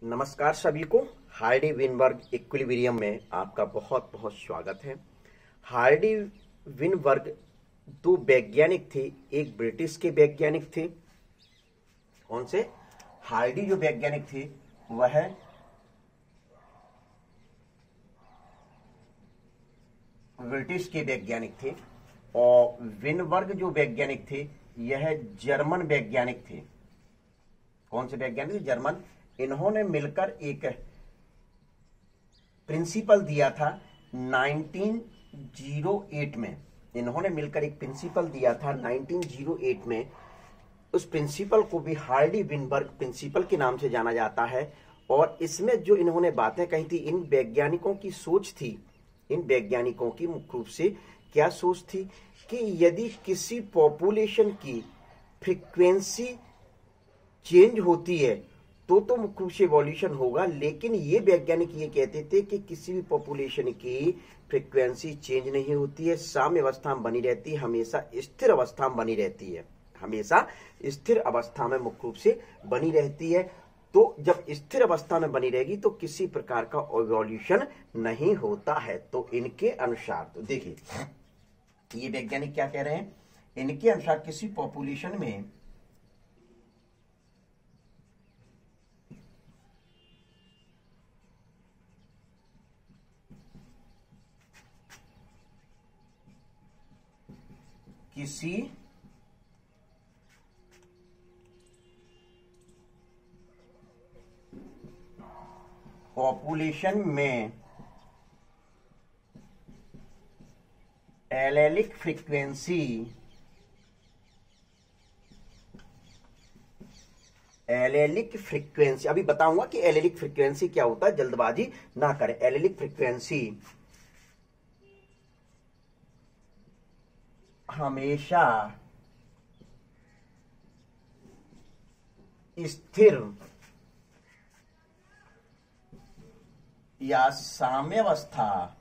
नमस्कार सभी को। हार्डी विनबर्ग इक्विलिब्रियम में आपका बहुत बहुत स्वागत है। हार्डी विनबर्ग दो वैज्ञानिक थे, एक ब्रिटिश के वैज्ञानिक थे। कौन से? हार्डी जो वैज्ञानिक थे वह ब्रिटिश के वैज्ञानिक थे और विनबर्ग जो वैज्ञानिक थे यह जर्मन वैज्ञानिक थे। कौन से वैज्ञानिक थे? जर्मन। इन्होंने मिलकर एक प्रिंसिपल दिया था 1908 में। इन्होंने मिलकर एक प्रिंसिपल दिया था 1908 में। उस प्रिंसिपल को भी हार्डी विनबर्ग प्रिंसिपल के नाम से जाना जाता है। और इसमें जो इन्होंने बातें कही थी, इन वैज्ञानिकों की सोच थी, इन वैज्ञानिकों की मुख्य रूप से क्या सोच थी कि यदि किसी पॉपुलेशन की फ्रीक्वेंसी चेंज होती है तो मुख्य रूप से इवोल्यूशन होगा। लेकिन ये वैज्ञानिक ये कहते थे कि किसी भी पॉपुलेशन की फ्रीक्वेंसी चेंज नहीं होती है, साम्य अवस्था में बनी रहती है, हमेशा स्थिर अवस्था में बनी रहती है, हमेशा स्थिर अवस्था में मुख्य रूप से बनी रहती है। तो जब स्थिर अवस्था में बनी रहेगी तो किसी प्रकार का इवोल्यूशन नहीं होता है। तो इनके अनुसार, तो देखिए ये वैज्ञानिक क्या कह रहे हैं, इनके अनुसार किसी पॉपुलेशन में किसी पॉपुलेशन में एलेलिक फ्रीक्वेंसी अभी बताऊंगा कि एलेलिक फ्रीक्वेंसी क्या होता है, जल्दबाजी ना करें। एलेलिक फ्रीक्वेंसी हमेशा स्थिर या साम्यावस्था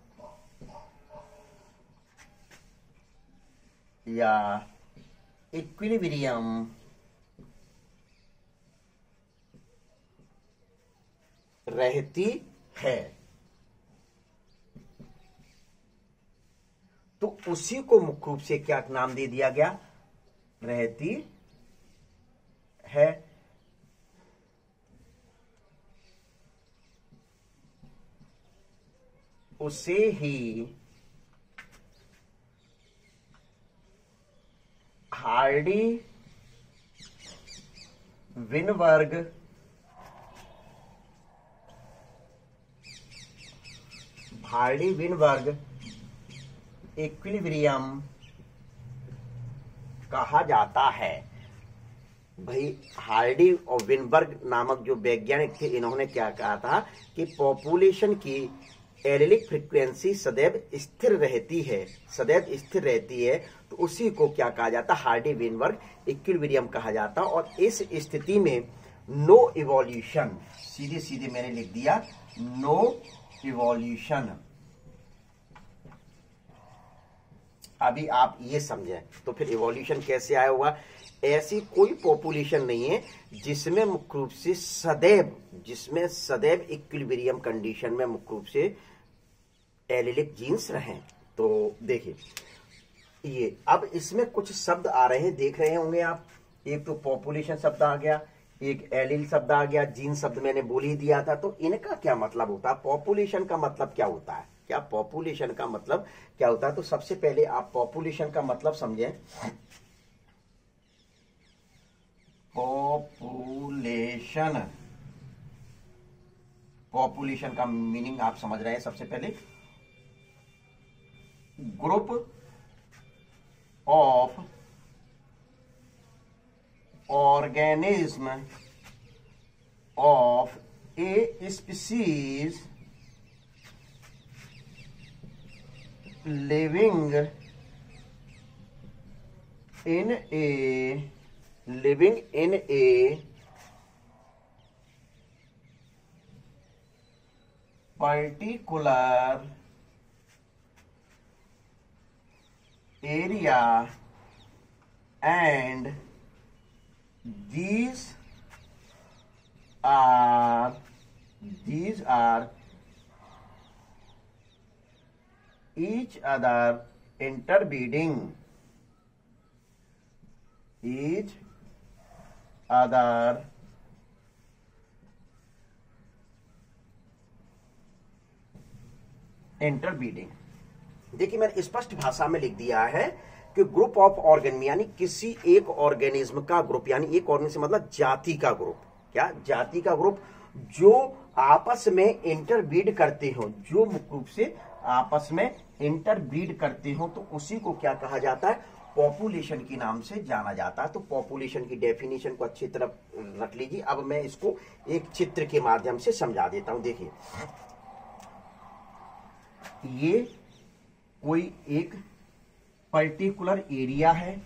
या इक्विलिब्रियम रहती है। तो उसी को मुख्य रूप से क्या नाम दे दिया गया? रहती है। उसे ही हार्डी विनबर्ग इक्विलिब्रियम कहा जाता है। भाई हार्डी और विनबर्ग नामक जो वैज्ञानिक थे, इन्होंने क्या कहा था कि पॉपुलेशन की एलेलिक फ्रीक्वेंसी सदैव स्थिर रहती है, सदैव स्थिर रहती है। तो उसी को क्या कहा जाता? हार्डी विनबर्ग इक्विलिब्रियम कहा जाता। और इस स्थिति में नो इवोल्यूशन, सीधे सीधे मैंने लिख दिया नो इवोल्यूशन। अभी आप ये समझें तो फिर इवोल्यूशन कैसे आया होगा? ऐसी कोई पॉपुलेशन नहीं है जिसमें मुख्य रूप से सदैव इक्विलिब्रियम कंडीशन में मुख्य रूप से एलिलिक जीन्स रहें। तो देखिए ये अब इसमें कुछ शब्द आ रहे हैं, देख रहे होंगे आप। एक तो पॉपुलेशन शब्द आ गया, एक एलिल शब्द आ गया, जीन शब्द मैंने बोल ही दिया था। तो इनका क्या मतलब होता है? पॉपुलेशन का मतलब क्या होता है? क्या पॉपुलेशन का मतलब क्या होता है? तो सबसे पहले आप पॉपुलेशन का मतलब समझें। पॉपुलेशन का मीनिंग आप समझ रहे हैं। सबसे पहले group of organism of a species living in a particular area and these are these are each other interbreeding, each other interbreeding. देखिए मैंने स्पष्ट भाषा में लिख दिया है कि ग्रुप ऑफ ऑर्गेनिज्म यानी किसी एक ऑर्गेनिज्म का ग्रुप, यानी एक ऑर्गेनिज्म मतलब जाति का ग्रुप, क्या जाति का ग्रुप जो आपस में इंटरब्रीड करते हो, जो मुख्य रूप से आपस में इंटरब्रीड करते हो, तो उसी को क्या कहा जाता है, पॉपुलेशन के नाम से जाना जाता है। तो पॉपुलेशन की डेफिनेशन को अच्छी तरह रख लीजिए। अब मैं इसको एक चित्र के माध्यम से समझा देता हूं। देखिए ये कोई एक पर्टिकुलर एरिया है,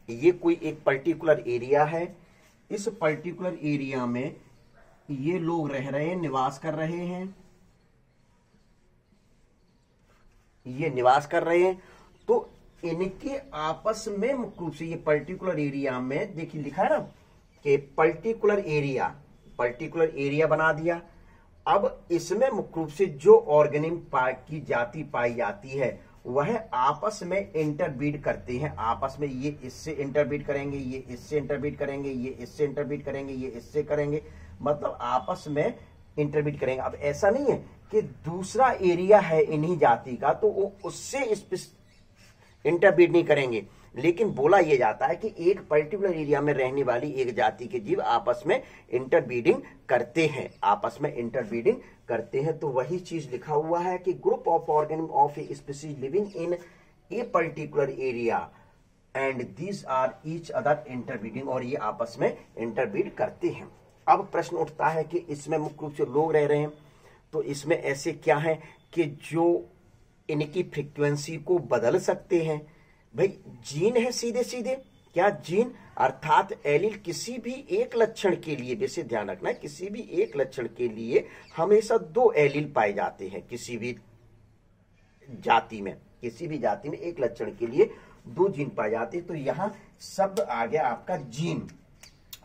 ये कोई एक पर्टिकुलर एरिया है। इस पर्टिकुलर एरिया में ये लोग रह रहे हैं, निवास कर रहे हैं, ये निवास कर रहे हैं। तो इनके आपस में मुख्य रूप से ये पर्टिकुलर एरिया में देखिए लिखा है ना कि पर्टिकुलर एरिया बना दिया। अब इसमें मुख्य रूप से जो ऑर्गेनिज्म की जाति पाई जाती है वह आपस में इंटरब्रीड करते हैं। आपस में ये इससे इंटरब्रीड करेंगे, ये इससे इंटरब्रीड करेंगे, ये इससे इंटरब्रीड करेंगे, ये इससे करेंगे, मतलब आपस में इंटरब्रीड करेंगे। अब ऐसा नहीं है कि दूसरा एरिया है इन्हीं जाति का तो वो उससे इंटरब्रीड नहीं करेंगे, लेकिन बोला यह जाता है कि एक पर्टिकुलर एरिया में रहने वाली एक जाति के जीव आपस में इंटरब्रीडिंग करते हैं, आपस में इंटरब्रीडिंग करते हैं। तो वही चीज लिखा हुआ है कि group of organism of a species living in a particular area and these are each other interbreeding, और ये आपस में इंटरब्रीड करते हैं। अब प्रश्न उठता है कि इसमें मुख्य रूप से लोग रह रहे हैं, तो इसमें ऐसे क्या है कि जो इनकी फ्रीक्वेंसी को बदल सकते हैं। भाई जीन है सीधे सीधे, क्या जीन अर्थात एलील किसी भी एक लक्षण के लिए, वैसे ध्यान रखना है किसी भी एक लक्षण के लिए हमेशा दो एलील पाए जाते हैं। किसी भी जाति में एक लक्षण के लिए दो जीन पाए जाते हैं। तो यहां शब्द आ गया आपका जीन।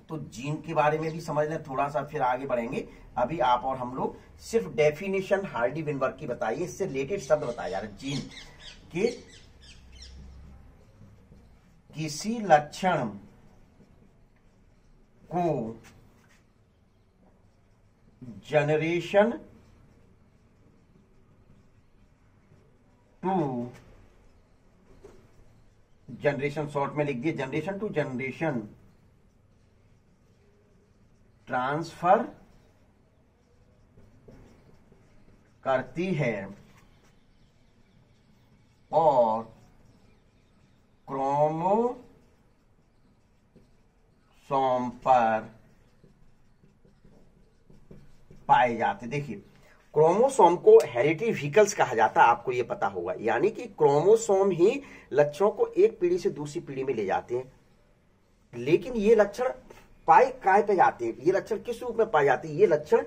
तो जीन के बारे में भी समझ लें थोड़ा सा, फिर आगे बढ़ेंगे। अभी आप और हम लोग सिर्फ डेफिनेशन हार्डी विनबर्ग की बताइए, इससे रिलेटेड शब्द बताया जा रहा है। जीन के किसी लक्षण को जनरेशन टू जनरेशन, शॉर्ट में लिख दिए, जनरेशन टू जनरेशन ट्रांसफर करती है और क्रोमोसोम पर पाए जाते। देखिए क्रोमोसोम को हेरिडिटरी व्हीकल्स कहा जाता है, आपको यह पता होगा, यानी कि क्रोमोसोम ही लक्षणों को एक पीढ़ी से दूसरी पीढ़ी में ले जाते हैं। लेकिन ये लक्षण पाए काय पे जाते हैं, ये लक्षण किस रूप में पाए जाते हैं, ये लक्षण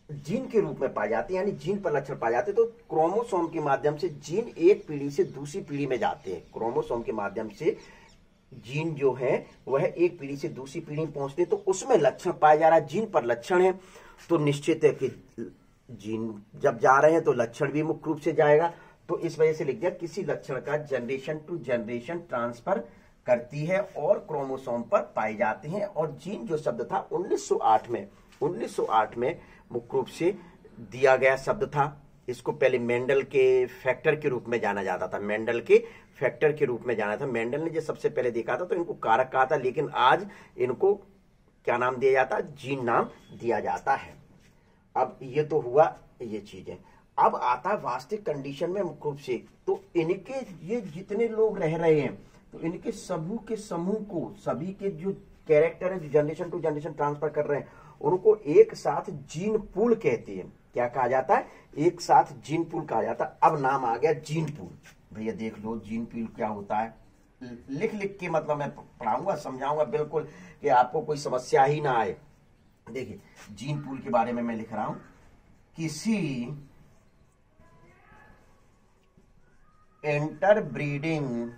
जीन के रूप में पाए जाते हैं, यानी जीन पर लक्षण पाए जाते हैं। तो क्रोमोसोम के माध्यम से जीन एक पीढ़ी से दूसरी पीढ़ी में जाते हैं। क्रोमोसोम के माध्यम से जीन जो है वह एक पीढ़ी से दूसरी पीढ़ी में पहुंचते हैं, तो उसमें लक्षण पाया जा रहा है, जीन पर लक्षण है। तो निश्चित है कि जीन जब जा रहे हैं तो लक्षण भी मुख्य रूप से जाएगा। तो इस वजह से लिख दिया किसी लक्षण का जनरेशन टू जनरेशन ट्रांसफर करती है और क्रोमोसोम पर पाए जाते हैं। और जीन जो शब्द था 1908 में मुख्य रूप से दिया गया शब्द था। इसको पहले मेंडल के फैक्टर के रूप में जाना जाता था, मेंडल के फैक्टर के रूप में जाना था। मेंडल ने जो सबसे पहले देखा था तो इनको कारक कहा था, लेकिन आज इनको क्या नाम दिया जाता है, जीन नाम दिया जाता है। अब ये तो हुआ ये चीजें। अब आता है वास्तविक कंडीशन में मुख्य रूप से, तो इनके ये जितने लोग रह रहे हैं तो इनके समूह के समूह को, सभी के जो कैरेक्टर है जो जनरेशन टू जनरेशन ट्रांसफर कर रहे हैं उनको एक साथ जीन पूल कहते हैं। क्या कहा जाता है, एक साथ जीन पूल कहा जाता है। अब नाम आ गया जीन पूल। भैया देख लो जीन पूल क्या होता है, लिख लिख के मतलब मैं पढ़ाऊंगा समझाऊंगा बिल्कुल कि आपको कोई समस्या ही ना आए। देखिए जीन पूल के बारे में मैं लिख रहा हूं, किसी इंटरब्रीडिंग,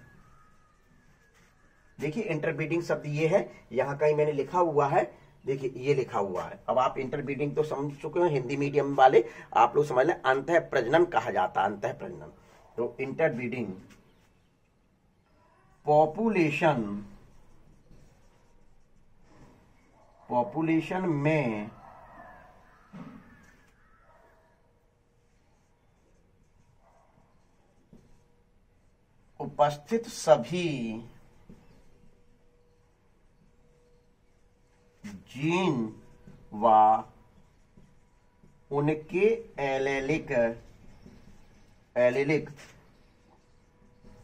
देखिए इंटरब्रीडिंग शब्द ये है, यहां कहीं मैंने लिखा हुआ है देखिए ये लिखा हुआ है। अब आप इंटरब्रीडिंग तो समझ चुके हो, हिंदी मीडियम वाले आप लोग समझ लें, अंतः प्रजनन कहा जाता है, अंतः प्रजनन। तो इंटरब्रीडिंग पॉपुलेशन में उपस्थित सभी जीन व उनके एलेलिक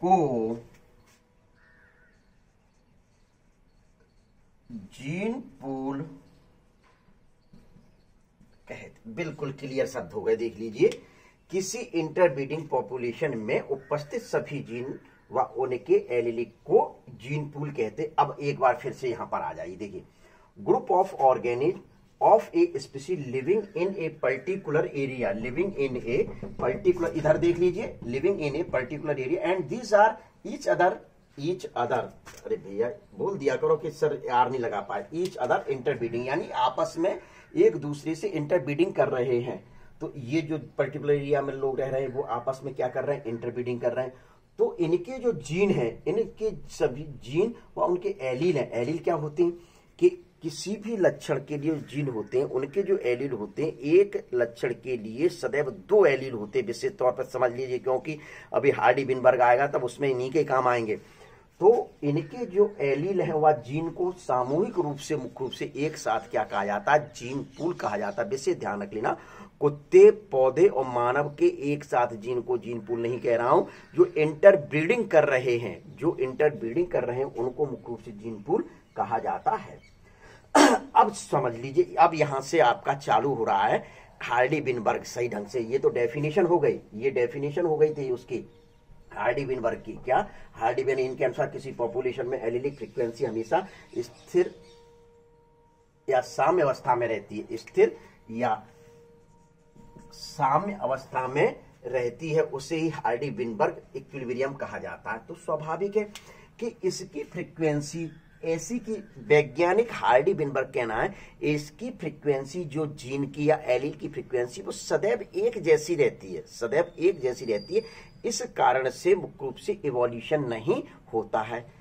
को जीन पूल कहते। बिल्कुल क्लियर शब्द हो गए, देख लीजिए, किसी इंटरब्रीडिंग पॉपुलेशन में उपस्थित सभी जीन व उनके एलेलिक को जीन पूल कहते। अब एक बार फिर से यहां पर आ जाइए, देखिए, group of organism of a species living in a particular area, living in a particular, इधर देख लीजिए, living in a particular area and these are each other, अरे भैया बोल दिया करो कि सर यार नहीं लगा पाए, ईच अदर इंटरब्रीडिंग, यानी आपस में एक दूसरे से इंटरब्रीडिंग कर रहे हैं। तो ये जो पर्टिकुलर एरिया में लोग रह रहे हैं वो आपस में क्या कर रहे हैं, इंटरब्रीडिंग कर रहे हैं। तो इनके जो जीन हैं, इनके सभी जीन व उनके एलील हैं। एलील क्या होते हैं कि किसी भी लक्षण के लिए जीन होते हैं, उनके जो एलील होते हैं, एक लक्षण के लिए सदैव 2 एलील होते हैं, विशेष तौर पर समझ लीजिए, क्योंकि अभी हार्डी विनबर्ग आएगा तब उसमें इन्हीं के काम आएंगे। तो इनके जो एलील है वह जीन को सामूहिक रूप से, मुख्य रूप से एक साथ क्या कहा जाता है, जीन पूल कहा जाता है। विशेष ध्यान रख लेना, कुत्ते, पौधे और मानव के एक साथ जीन को जीन पूल नहीं कह रहा हूं, जो इंटरब्रीडिंग कर रहे हैं, जो इंटरब्रीडिंग कर रहे हैं उनको मुख्य रूप से जीन पूल कहा जाता है। अब समझ लीजिए, अब यहां से आपका चालू हो रहा है हार्डी विनबर्ग सही ढंग से। ये तो डेफिनेशन हो गई, ये डेफिनेशन हो गई थी उसकी, हार्डी विनबर्ग की। क्या हार्डी विन, इनके अनुसार किसी पॉपुलेशन में एलिलिक फ्रीक्वेंसी हमेशा स्थिर या साम्य अवस्था में रहती है, स्थिर या साम्य अवस्था में रहती है, उसे ही हार्डी विनबर्ग इक्विलिब्रियम कहा जाता है। तो स्वाभाविक है कि इसकी फ्रीक्वेंसी ऐसी की वैज्ञानिक हार्डी विनबर्ग कहना है, इसकी फ्रीक्वेंसी जो जीन की या एलील की फ्रीक्वेंसी वो सदैव एक जैसी रहती है, सदैव एक जैसी रहती है। इस कारण से मुख्य रूप से इवोल्यूशन नहीं होता है।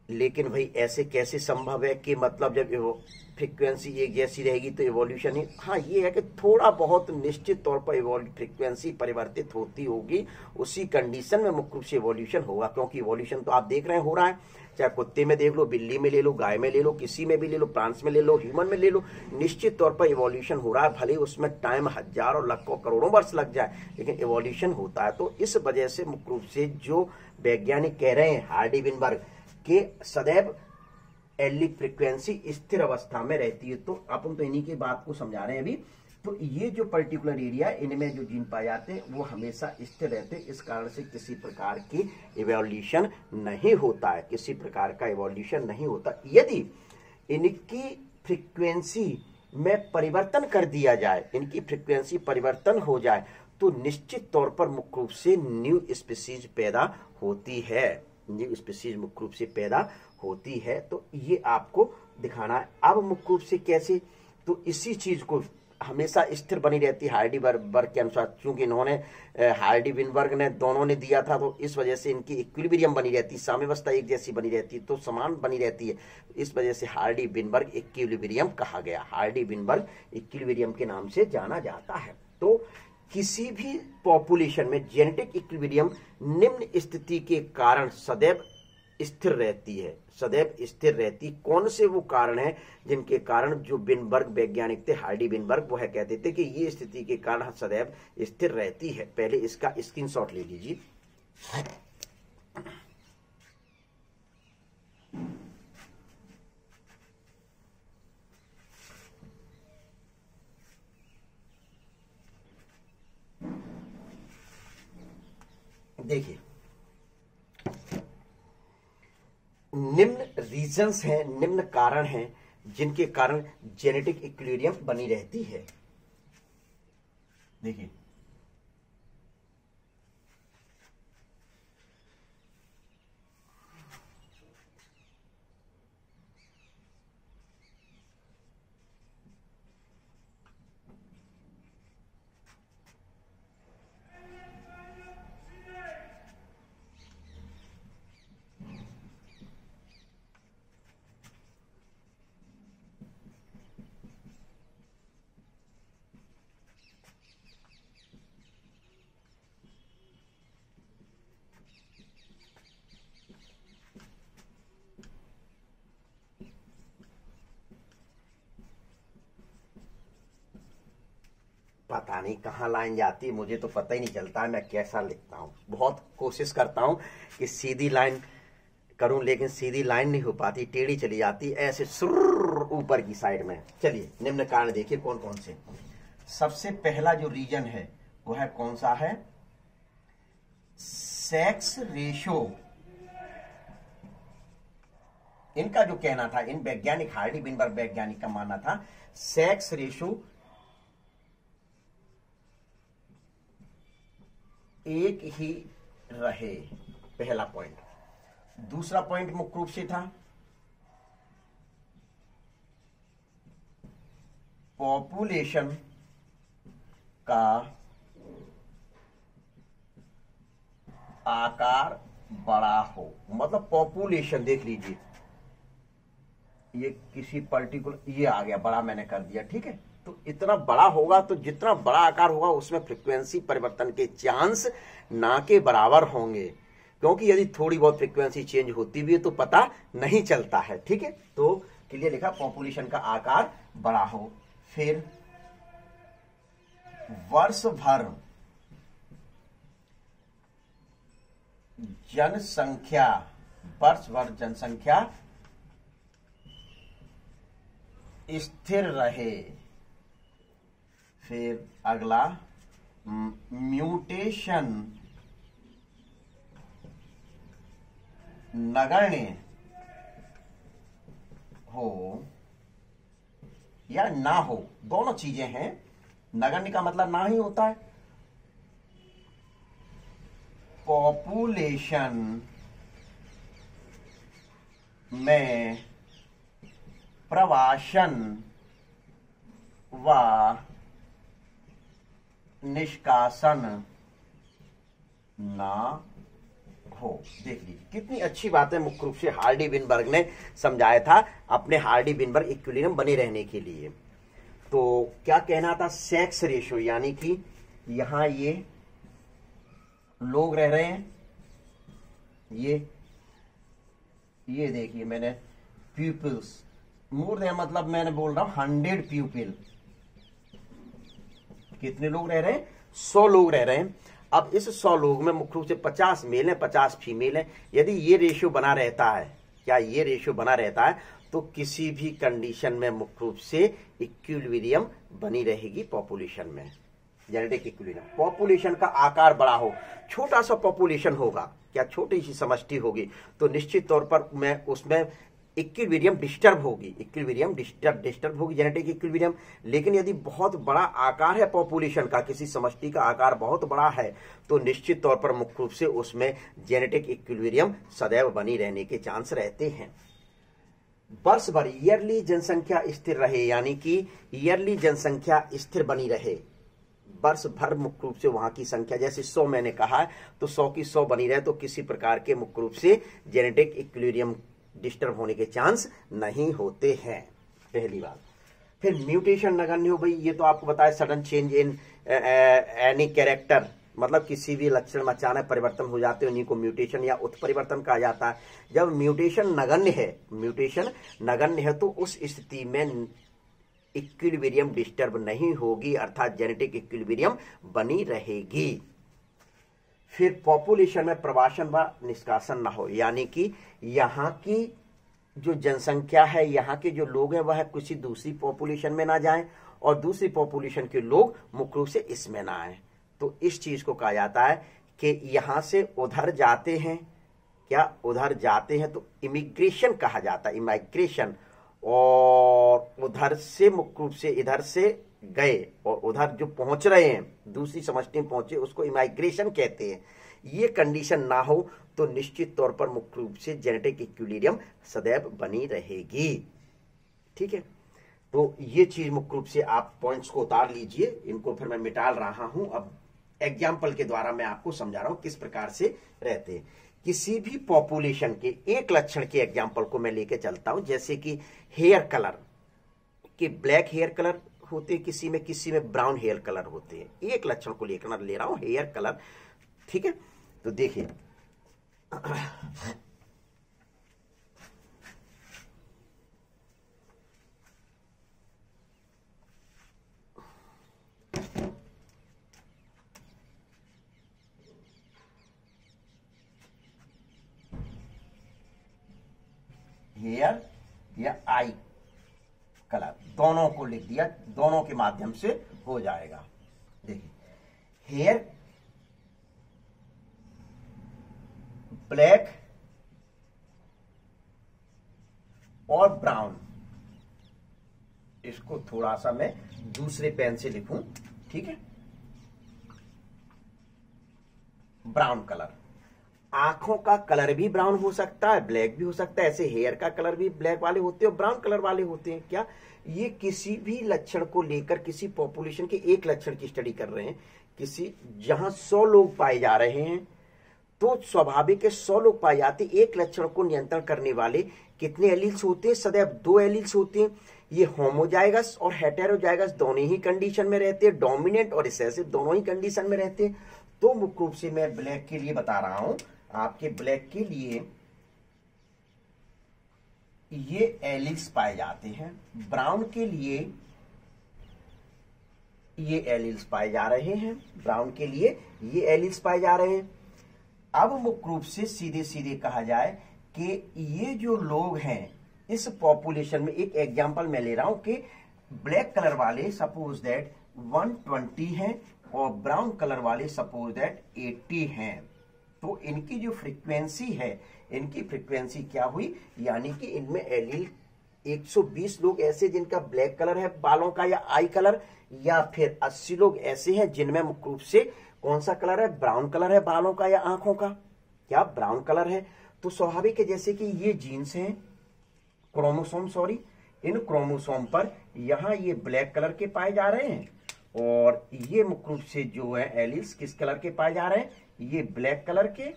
लेकिन भाई ऐसे कैसे संभव है कि मतलब जब फ्रीक्वेंसी एक जैसी रहेगी तो इवोल्यूशन ही, हाँ ये है कि थोड़ा बहुत निश्चित तौर पर फ्रीक्वेंसी परिवर्तित होती होगी, उसी कंडीशन में मुख्य रूप से इवोल्यूशन होगा। क्योंकि इवोल्यूशन तो आप देख रहे हैं हो रहा है, चाहे कुत्ते में देख लो, बिल्ली में ले लो, गाय में ले लो, किसी में भी ले लो, प्लांट्स में ले लो, ह्यूमन में ले लो, निश्चित तौर पर इवोल्यूशन हो रहा है। भले उसमें टाइम हजारों लाखों करोड़ों वर्ष लग जाए, लेकिन इवोल्यूशन होता है। तो इस वजह से मुख्य रूप से जो वैज्ञानिक कह रहे हैं हार्डी विनबर्ग के सदैव एलिक फ्रीक्वेंसी स्थिर अवस्था में रहती है। तो अपन तो इन्हीं की बात को समझा रहे हैं अभी। तो ये जो पर्टिकुलर एरिया, इनमें जो जीन पाए जाते हैं वो हमेशा स्थिर रहते हैं, इस कारण से किसी प्रकार की इवोल्यूशन नहीं होता है, किसी प्रकार का इवोल्यूशन नहीं होता। यदि इनकी फ्रीक्वेंसी में परिवर्तन कर दिया जाए, इनकी फ्रीक्वेंसी परिवर्तन हो जाए, तो निश्चित तौर पर मुख्य रूप से न्यू स्पीसीज पैदा होती है, न्यू स्पीसीज मुख्य रूप से पैदा होती है। तो ये आपको दिखाना है। अब मुख्य रूप से कैसे, तो इसी चीज को हमेशा स्थिर बनी रहती है हार्डी विनबर्ग के अनुसार। क्योंकि इन्होंने हार्डी विनबर्ग ने दोनों ने दिया था, तो इस वजह से इनकी इक्विलिब्रियम बनी रहती है, साम्यावस्था एक जैसी बनी रहती है, तो समान बनी रहती है। इस वजह से हार्डी विनबर्ग इक्विलिब्रियम कहा गया, हार्डी विनबर्ग इक्विलिब्रियम के नाम से जाना जाता है। तो किसी भी पॉपुलेशन में जेनेटिक इक्विलिब्रियम निम्न स्थिति के कारण सदैव स्थिर रहती है, सदैव स्थिर रहती। कौन से वो कारण है जिनके कारण जो विनबर्ग वैज्ञानिक थे हार्डी विनबर्ग वो है कहते थे कि ये स्थिति के कारण सदैव स्थिर रहती है। पहले इसका स्क्रीनशॉट ले लीजिए। देखिए, निम्न रीजंस हैं, निम्न कारण हैं जिनके कारण जेनेटिक इक्विलिब्रियम बनी रहती है। देखिए, पता नहीं कहाँ लाइन जाती है, मुझे तो पता ही नहीं चलता है मैं कैसा लिखता हूँ। बहुत कोशिश करता हूँ कि सीधी लाइन करूं, लेकिन सीधी लाइन नहीं हो पाती, टेढ़ी चली जाती ऐसे सुर ऊपर की साइड में। चलिए निम्न कारण देखिए कौन कौन से। सबसे पहला जो रीजन है वो है कौन सा है, सेक्स रेशो। इनका जो कहना था, इन वैज्ञानिक हार्डी विनबर्ग वैज्ञानिक का मानना था सेक्स रेशो एक ही रहे, पहला पॉइंट। दूसरा पॉइंट मुख्य रूप से था पॉपुलेशन का आकार बड़ा हो। मतलब पॉपुलेशन देख लीजिए, ये किसी पर्टिकुलर, ये आ गया बड़ा मैंने कर दिया, ठीक है। तो इतना बड़ा होगा तो जितना बड़ा आकार होगा उसमें फ्रीक्वेंसी परिवर्तन के चांस ना के बराबर होंगे, क्योंकि यदि थोड़ी बहुत फ्रीक्वेंसी चेंज होती भी है तो पता नहीं चलता है, ठीक है। तो क्लियर लिखा, पॉपुलेशन का आकार बड़ा हो। फिर वर्ष भर जनसंख्या, वर्ष भर जनसंख्या स्थिर रहे। फिर अगला म्यूटेशन नगण्य हो या ना हो, दोनों चीजें हैं। नगण्य का मतलब ना ही होता है, पॉपुलेशन में प्रवासन व निष्कासन ना हो। देख लीजिए कितनी अच्छी बात है, मुख्य रूप से हार्डी विनबर्ग ने समझाया था अपने हार्डी विनबर्ग इक्विलिब्रियम बने रहने के लिए। तो क्या कहना था, सेक्स रेशियो, यानी कि यहां ये लोग रह रहे हैं, ये देखिए मैंने पीपल्स, मोर देन मतलब मैंने बोल रहा हूं 100 पीपल, कितने लोग रह रहे हैं, 100 लोग रह रहे हैं। अब इस 100 लोग में मुख्य रूप से 50 मेल है 50 फीमेल है। यदि ये रेशियो बना रहता है, क्या ये रेशियो बना रहता है, तो किसी भी कंडीशन में मुख्य रूप से इक्विलिब्रियम बनी रहेगी पॉपुलेशन में, जेनेटिक इक्विलिब्रियम। पॉपुलेशन का आकार बड़ा हो, छोटा सा पॉपुलेशन होगा, क्या छोटी सी समष्टि होगी, तो निश्चित तौर पर मैं उसमें इक्विलिब्रियम डिस्टर्ब होगी, इक्विलिब्रियम डिस्टर्ब होगी, जेनेटिक इक्विलिब्रियम। लेकिन यदि बहुत बड़ा आकार है पॉपुलेशन का, किसी समष्टि का आकार बहुत बड़ा है, तो निश्चित तौर पर मुख्य रूप से उसमें जेनेटिक इक्विलिब्रियम सदैव बनी रहने के चांस रहते हैं। वर्ष भर ईयरली जनसंख्या स्थिर रहे, यानी कि ईयरली जनसंख्या स्थिर बनी रहे, वर्ष भर मुख्य रूप से वहां की संख्या, जैसे 100 मैंने कहा है तो 100 की 100 बनी रहे, तो किसी प्रकार के मुख्य रूप से जेनेटिक इक्विलिब्रियम डिस्टर्ब होने के चांस नहीं होते हैं, पहली बात। फिर म्यूटेशन नगण्य हो भाई, ये तो आपको बताया sudden change in any character, मतलब किसी भी लक्षण में अचानक परिवर्तन हो जाते हैं, उन्हीं को म्यूटेशन या उत्परिवर्तन कहा जाता है। जब म्यूटेशन नगण्य है, म्यूटेशन नगण्य है तो उस स्थिति में इक्विलिब्रियम डिस्टर्ब नहीं होगी, अर्थात जेनेटिक इक्विलिब्रियम बनी रहेगी। फिर पॉपुलेशन में प्रवासन व निष्कासन ना हो, यानी कि यहाँ की जो जनसंख्या है, यहाँ के जो लोग हैं वह किसी दूसरी पॉपुलेशन में ना जाएं और दूसरी पॉपुलेशन के लोग मुख्य रूप से इसमें ना आए। तो इस चीज को कहा जाता है कि यहां से उधर जाते हैं, क्या उधर जाते हैं तो इमिग्रेशन कहा जाता है, इमाइग्रेशन, और उधर से मुख्य रूप से इधर से गए और उधर जो पहुंच रहे हैं दूसरी समष्टि में पहुंचे, उसको इमाइग्रेशन कहते हैं। ये कंडीशन ना हो तो निश्चित तौर पर मुख्य रूप से जेनेटिक इक्विलिब्रियम सदैव बनी रहेगी, ठीक है। तो ये चीज मुख्य रूप से आप पॉइंट्स को उतार लीजिए, इनको फिर मैं मिटाल रहा हूं। अब एग्जाम्पल के द्वारा मैं आपको समझा रहा हूं किस प्रकार से रहते हैं। किसी भी पॉपुलेशन के एक लक्षण के एग्जाम्पल को मैं लेके चलता हूं, जैसे कि हेयर कलर, कि ब्लैक हेयर कलर होते हैं किसी में ब्राउन हेयर कलर होते हैं। एक लक्षण को लेकर ले रहा हूं, हेयर कलर, ठीक है। तो देखिए हेयर या आई कलर, दोनों को लिख दिया, दोनों के माध्यम से हो जाएगा। देखिए हेयर ब्लैक और ब्राउन, इसको थोड़ा सा मैं दूसरे पेन से लिखूं, ठीक है। ब्राउन कलर, आंखों का कलर भी ब्राउन हो सकता है, ब्लैक भी हो सकता है। ऐसे हेयर का कलर भी ब्लैक वाले होते हैं और ब्राउन कलर वाले होते हैं। क्या ये किसी भी लक्षण को लेकर, किसी पॉपुलेशन के एक लक्षण की स्टडी कर रहे हैं, किसी जहां 100 लोग पाए जा रहे हैं तो स्वाभाविक है 100 लोग पाए जाते, एक लक्षण को नियंत्रण करने वाले कितने एलील्स होते हैं? सदैव 2 एलील्स होते हैं। ये होमोजाइगस और हेटेरोजाइगस दोनों ही कंडीशन में रहते हैं, डोमिनेंट और रिसेसिव दोनों ही कंडीशन में रहते हैं। तो मुख्य रूप से मैं ब्लैक के लिए बता रहा हूं, आपके ब्लैक के लिए ये एलील्स पाए जाते हैं, ब्राउन के लिए ये एलील्स पाए जा रहे हैं, ब्राउन के लिए ये एलील्स पाए जा रहे हैं। अब मुख्य रूप से सीधे सीधे कहा जाए कि ये जो लोग हैं इस पॉपुलेशन में, एक एग्जांपल मैं ले रहा हूं कि ब्लैक कलर वाले सपोज दैट 120 हैं और ब्राउन कलर वाले सपोज दैट 80 हैं, तो इनकी जो फ्रीक्वेंसी है, इनकी फ्रीक्वेंसी क्या हुई, यानी कि इनमें एलील 120 लोग ऐसे जिनका ब्लैक कलर है बालों का या आई कलर, या फिर 80 लोग ऐसे हैं जिनमें मुख्य रूप से कौन सा कलर है, ब्राउन कलर है बालों का या आंखों का, क्या ब्राउन कलर है। तो स्वाभाविक है जैसे कि ये जीन्स हैं, क्रोमोसोम सॉरी, इन क्रोमोसोम पर यहां ये ब्लैक कलर के पाए जा रहे हैं और ये मुख्य रूप से जो है एलील्स किस कलर के पाए जा रहे हैं, ये ब्लैक कलर के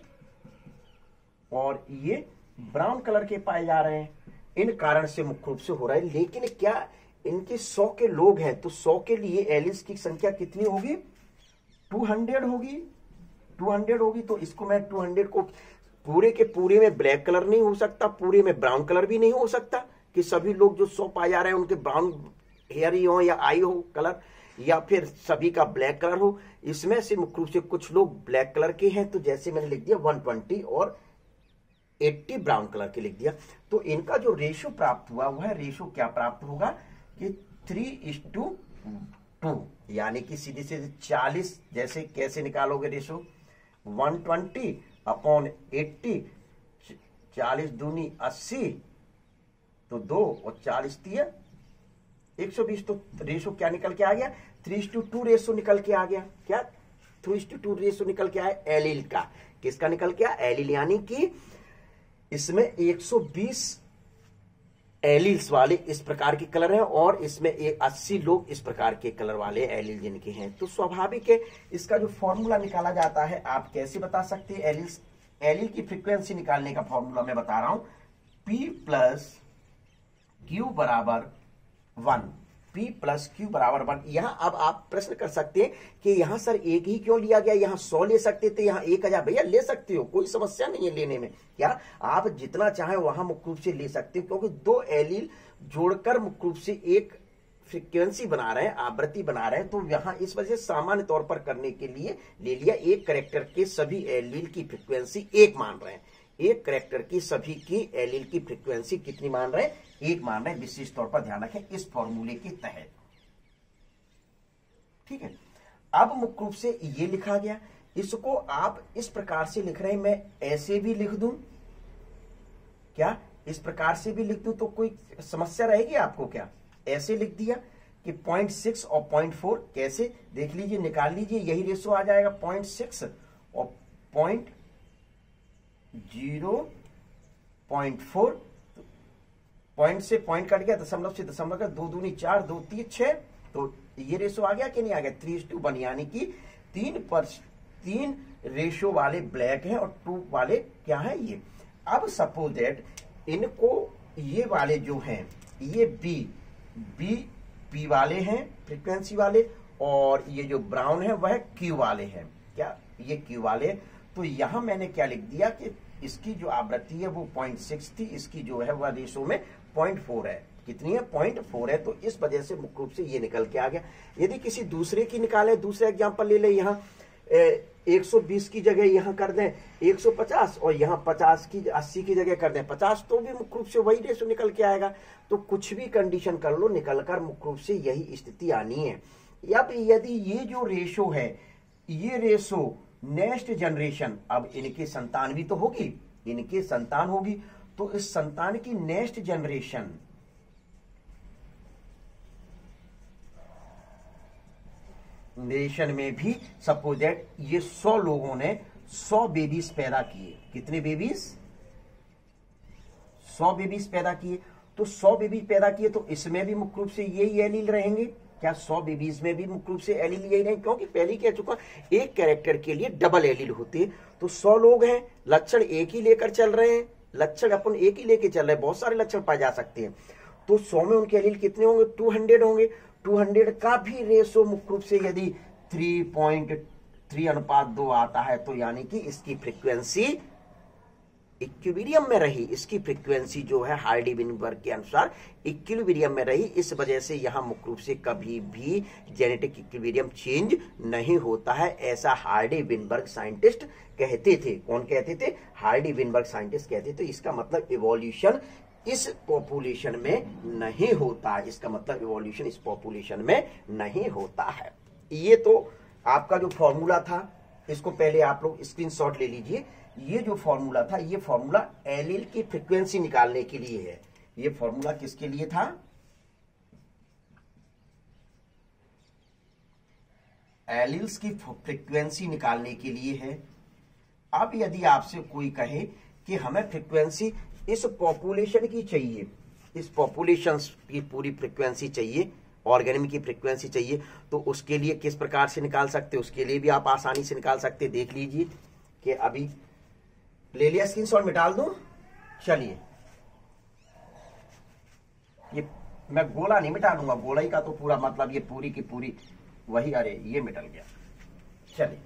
और ये ब्राउन कलर के पाए जा रहे हैं। इन कारण से मुख्य रूप से हो रहा है। लेकिन क्या इनके 100 के लोग हैं तो 100 के लिए एलील्स की संख्या कितनी होगी, 200 होगी, 200 होगी। तो इसको मैं 200 को पूरे के पूरे में ब्लैक कलर नहीं हो सकता, पूरे में ब्राउन कलर भी नहीं हो सकता कि सभी लोग जो 100 पाए जा रहे हैं उनके ब्राउन हेयर ही हो या आई हो कलर, या फिर सभी का ब्लैक कलर हो। इसमें से मुख्य रूप से कुछ लोग ब्लैक कलर के हैं, तो जैसे मैंने लिख दिया 120 और 80 ब्राउन कलर के लिख दिया। तो इनका जो रेशो प्राप्त हुआ वह रेशो क्या प्राप्त होगा कि 3:2, यानी कि सीधे सीधे 40, जैसे कैसे निकालोगे रेशो, 120 अपॉन 80, 40 दूनी 80, तो 2 और 40 तिया 120। तो रेशो क्या निकल के आ गया, 3:2 रेशो निकल के आ गया। क्या 3:2 रेशो निकल के आया एलील का, किसका निकल के आया, एलील, यानी कि इसमें 120 एलील्स वाले इस प्रकार के कलर हैं और इसमें 80 लोग इस प्रकार के कलर वाले एलील जिनके हैं। तो स्वाभाविक है इसका जो फॉर्मूला निकाला जाता है, आप कैसे बता सकते हैं एलील्स, एलील की फ्रीक्वेंसी निकालने का फॉर्मूला मैं बता रहा हूं, P प्लस Q बराबर 1, P प्लस Q बराबर 1। यहां अब आप प्रश्न कर सकते हैं कि यहां सर एक ही क्यों लिया गया, यहां 100 ले सकते थे, यहां 1000। भैया ले सकते हो, कोई समस्या नहीं है लेने में, क्या आप जितना चाहे वहां मुख्य रूप से ले सकते हो, क्योंकि 2 एलील जोड़कर मुख्य रूप से एक फ्रीक्वेंसी बना रहे हैं, आवृत्ति बना रहे हैं। तो यहां इस वजह से सामान्य तौर पर करने के लिए ले लिया, एक कैरेक्टर के सभी एलील की फ्रीक्वेंसी 1 मान रहे हैं, एक कैरेक्टर की सभी की एलील की फ्रीक्वेंसी कितनी मान रहे हैं, 1 मान रहे हैं। विशेष तौर पर ध्यान रखें इस फॉर्मूले के तहत, ठीक है। अब मुख्य रूप से ये लिखा गया, इसको आप इस प्रकार से लिख रहे हैं, मैं ऐसे भी लिख दूं, क्या इस प्रकार से भी लिख दूं तो कोई समस्या रहेगी आपको, क्या ऐसे लिख दिया कि 0.6 और 0.4, कैसे देख लीजिए, निकाल लीजिए, यही रेशो आ जाएगा 0.6 और 0.4, पॉइंट से पॉइंट कट गया, दशमलव से दशमलव का 2 दूनी 4, 2 3 6, तो ये रेशो आ गया कि नहीं आ गया, 3:1, यानी कि 3 रेशो वाले ब्लैक हैं और 2 वाले क्या है ये। अब सपोज दैट इनको ये वाले जो हैं ये बी वाले हैं फ्रीक्वेंसी वाले, और ये जो ब्राउन है वह क्यू वाले हैं, क्या ये क्यू वाले। तो यहां मैंने क्या लिख दिया कि इसकी जो आवृत्ति है वो 0.6 थी, इसकी जो है वह रेशो में 0.4 है, कितनी है 0.4 है। तो इस वजह से मुख्य रूप से ये निकल के आ गया। यदि किसी दूसरे की निकाले, दूसरे एग्जांपल ले ले, यहाँ 120 की जगह यहां कर दें 150 और यहां 50 की 80 की जगह कर दें 50, तो भी मुख्य रूप से वही रेशो निकल के आएगा। तो कुछ भी कंडीशन कर लो, निकलकर मुख्य रूप से यही स्थिति आनी है। अब यदि ये जो रेशो है, ये रेशो नेक्स्ट जनरेशन, अब इनकी संतान भी तो होगी, इनकी संतान होगी, तो इस संतान की नेक्स्ट जनरेशन में भी सपोज दैट ये 100 लोगों ने 100 बेबीज पैदा किए। कितने बेबीज? 100 बेबीज पैदा किए। तो 100 बेबीज पैदा किए तो इसमें भी मुख्य रूप से यही एलील रहेंगे क्या? 100 बेबीज में भी मुख्य रूप से एलील यही रहेंगे, क्योंकि पहले कह चुका एक कैरेक्टर के लिए डबल एलील होती है। तो 100 लोग हैं, लक्षण एक ही लेकर चल रहे हैं, लक्षण अपन एक ही लेके चल रहे हैं, बहुत सारे लक्षण पाए जा सकते हैं। तो 100 में उनके एलील कितने होंगे? 200 होंगे। 200 का भी रेशो मुख्य रूप से यदि 3.3:2 आता है, तो यानी कि इसकी फ्रीक्वेंसी इक्विलिब्रियम में रही, इसकी फ्रीक्वेंसी जो है हार्डी-विनबर्ग के अनुसार इक्विलिब्रियम में रही। इस वजह से यहां मुख्य रूप से कभी भी जेनेटिक इक्विलिब्रियम चेंज नहीं होता है, ऐसा हार्डी-विनबर्ग साइंटिस्ट कहते थे। कौन कहते थे? हार्डी-विनबर्ग साइंटिस्ट कहते थे। इसका मतलब इवोल्यूशन इस पॉपुलेशन में नहीं होता है, इसका मतलब इवोल्यूशन इस पॉपुलेशन में नहीं होता है। ये तो आपका जो फॉर्मूला था, इसको पहले आप लोग स्क्रीनशॉट ले लीजिए। ये जो फॉर्मूला था, ये फॉर्मूला एलील की फ्रीक्वेंसी निकालने के लिए है। ये फॉर्मूला किसके लिए था? एलील्स की फ्रीक्वेंसी निकालने के लिए है। अब यदि आपसे कोई कहे कि हमें फ्रीक्वेंसी इस पॉपुलेशन की चाहिए, इस पॉपुलेशन की पूरी फ्रीक्वेंसी चाहिए, ऑर्गेनिज्म की फ्रीक्वेंसी चाहिए, तो उसके लिए किस प्रकार से निकाल सकते? उसके लिए भी आप आसानी से निकाल सकते। देख लीजिए कि अभी ले लिया, स्क्रीनशॉट में डाल दूं। चलिए, ये मैं गोला नहीं मिटा दूंगा, गोला ही का तो पूरा मतलब ये पूरी की पूरी वही, अरे ये मिटल गया। चलिए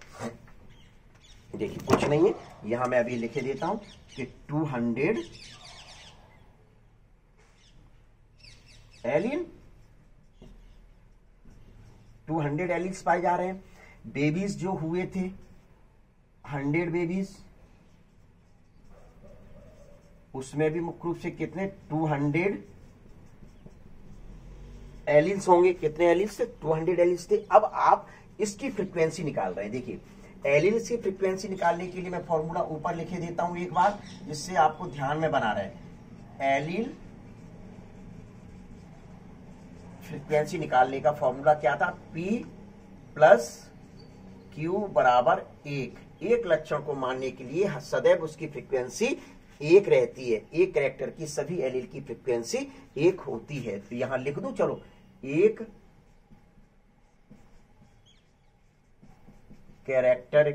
देखिए, कुछ नहीं है, यहां मैं अभी लिखे देता हूं कि 200 एलील, 200 एलील्स पाए जा रहे हैं। बेबीज जो हुए थे 100 बेबीज, उसमें भी मुख्य रूप से कितने? 200 एलील्स होंगे। कितने एलील्स थे? 200 एलील्स थे। अब आप इसकी फ्रीक्वेंसी निकाल रहे हैं। देखिए, एलील्स की फ्रीक्वेंसी निकालने के लिए मैं फॉर्मूला ऊपर लिखे देता हूं एक बार, जिससे आपको ध्यान में बना रहे। एलील फ्रीक्वेंसी निकालने का फॉर्मूला क्या था? P प्लस Q बराबर 1। एक लक्षण को मानने के लिए सदैव उसकी फ्रीक्वेंसी 1 रहती है। एक कैरेक्टर की सभी एलील की फ्रीक्वेंसी 1 होती है। तो यहां लिख दूं, चलो, एक कैरेक्टर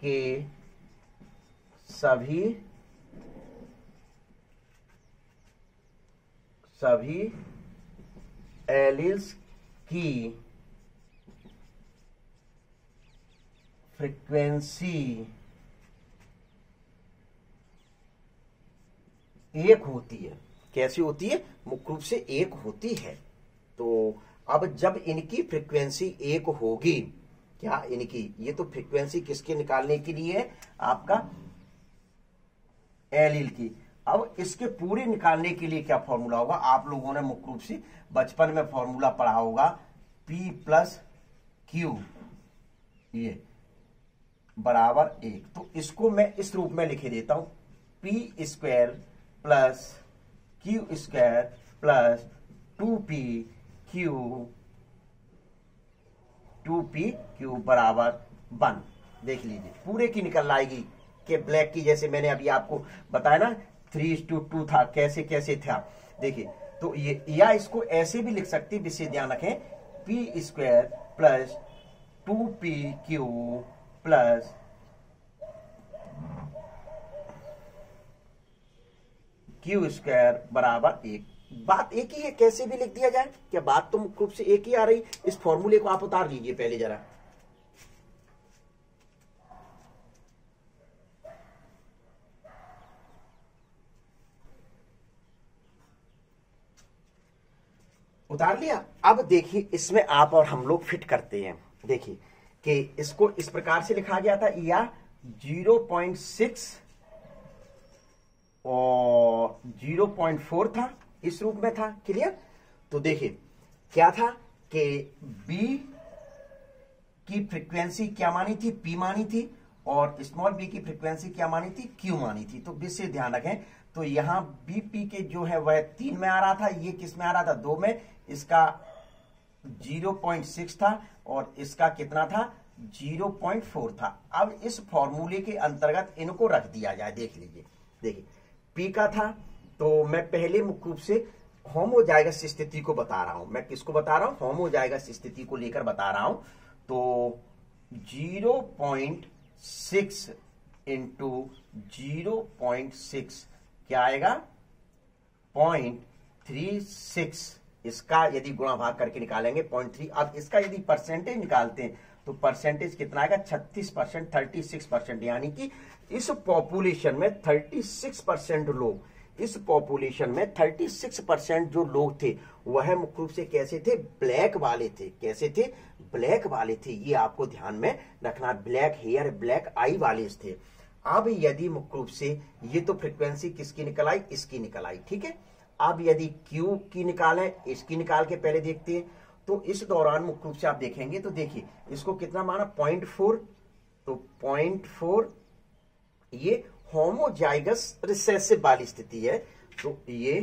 के सभी एलील्स की फ्रीक्वेंसी 1 होती है। कैसी होती है? मुख्य रूप से 1 होती है। तो अब जब इनकी फ्रीक्वेंसी 1 होगी, क्या इनकी, ये तो फ्रीक्वेंसी किसके निकालने के लिए है? आपका एलील की। अब इसके पूरे निकालने के लिए क्या फॉर्मूला होगा? आप लोगों ने मुख्य रूप से बचपन में फॉर्मूला पढ़ा होगा, P प्लस Q ये बराबर 1। तो इसको मैं इस रूप में लिखे देता हूं, P square plus Q square plus 2PQ बराबर 1। देख लीजिए, पूरे की निकल आएगी कि ब्लैक की, जैसे मैंने अभी आपको बताया ना 3:2 था, कैसे कैसे था। देखिए, तो ये, या इसको ऐसे भी लिख सकते, विशेष ध्यान रखें, P square plus 2PQ plus Q square बराबर 1। बात एक ही है, कैसे भी लिख दिया जाए। क्या बात तो मुख्य रूप से एक ही आ रही? इस फॉर्मूले को आप उतार लीजिए पहले जरा। उतार लिया। अब देखिए, इसमें आप और हम लोग फिट करते हैं। देखिए कि इसको इस प्रकार से लिखा गया था, या 0.6 और 0.4 था, इस रूप में था। क्लियर? तो देखिए क्या था कि बी की फ्रीक्वेंसी क्या मानी थी, पी मानी थी, और स्मॉल बी की फ्रीक्वेंसी क्या मानी थी, क्यू मानी थी। तो विशेष ध्यान रखें, तो यहां बीपी के जो है वह 3 में आ रहा था, ये किस में आ रहा था, 2 में। इसका 0.6 था और इसका कितना था, 0.4 था। अब इस फॉर्मूले के अंतर्गत इनको रख दिया जाए। देख लीजिए, देखिए पी का था, तो मैं पहले मुख्य रूप से होमोजाइगस स्थिति को बता रहा हूं। मैं किसको बता रहा हूं, होमोजाइगस स्थिति को लेकर बता रहा हूं। तो 0.6 इंटू 0.6 क्या आएगा, 0.36। इसका यदि गुणा भाग करके निकालेंगे 0.3। अब इसका यदि परसेंटेज निकालते हैं तो परसेंटेज कितना आएगा, 36%, 36%। यानी कि इस पॉपुलेशन में 36% लोग, इस पॉपुलेशन में 36% जो लोग थे वह मुख्य रूप से कैसे थे, ब्लैक वाले थे। कैसे थे, ब्लैक वाले थे। ये आपको ध्यान में रखना, ब्लैक हेयर, ब्लैक आई वाले थे। अब यदि मुख्य रूप से ये तो फ्रीक्वेंसी किसकी निकल आई, इसकी निकल आई, ठीक है। अब यदि Q की निकालें, इसकी निकाल के पहले देखते हैं। तो इस दौरान मुख्य रूप से आप देखेंगे तो देखिए इसको कितना माना, 0.4। तो 0.4 ये होमोजाइगस रिसेसिव वाली स्थिति है। तो ये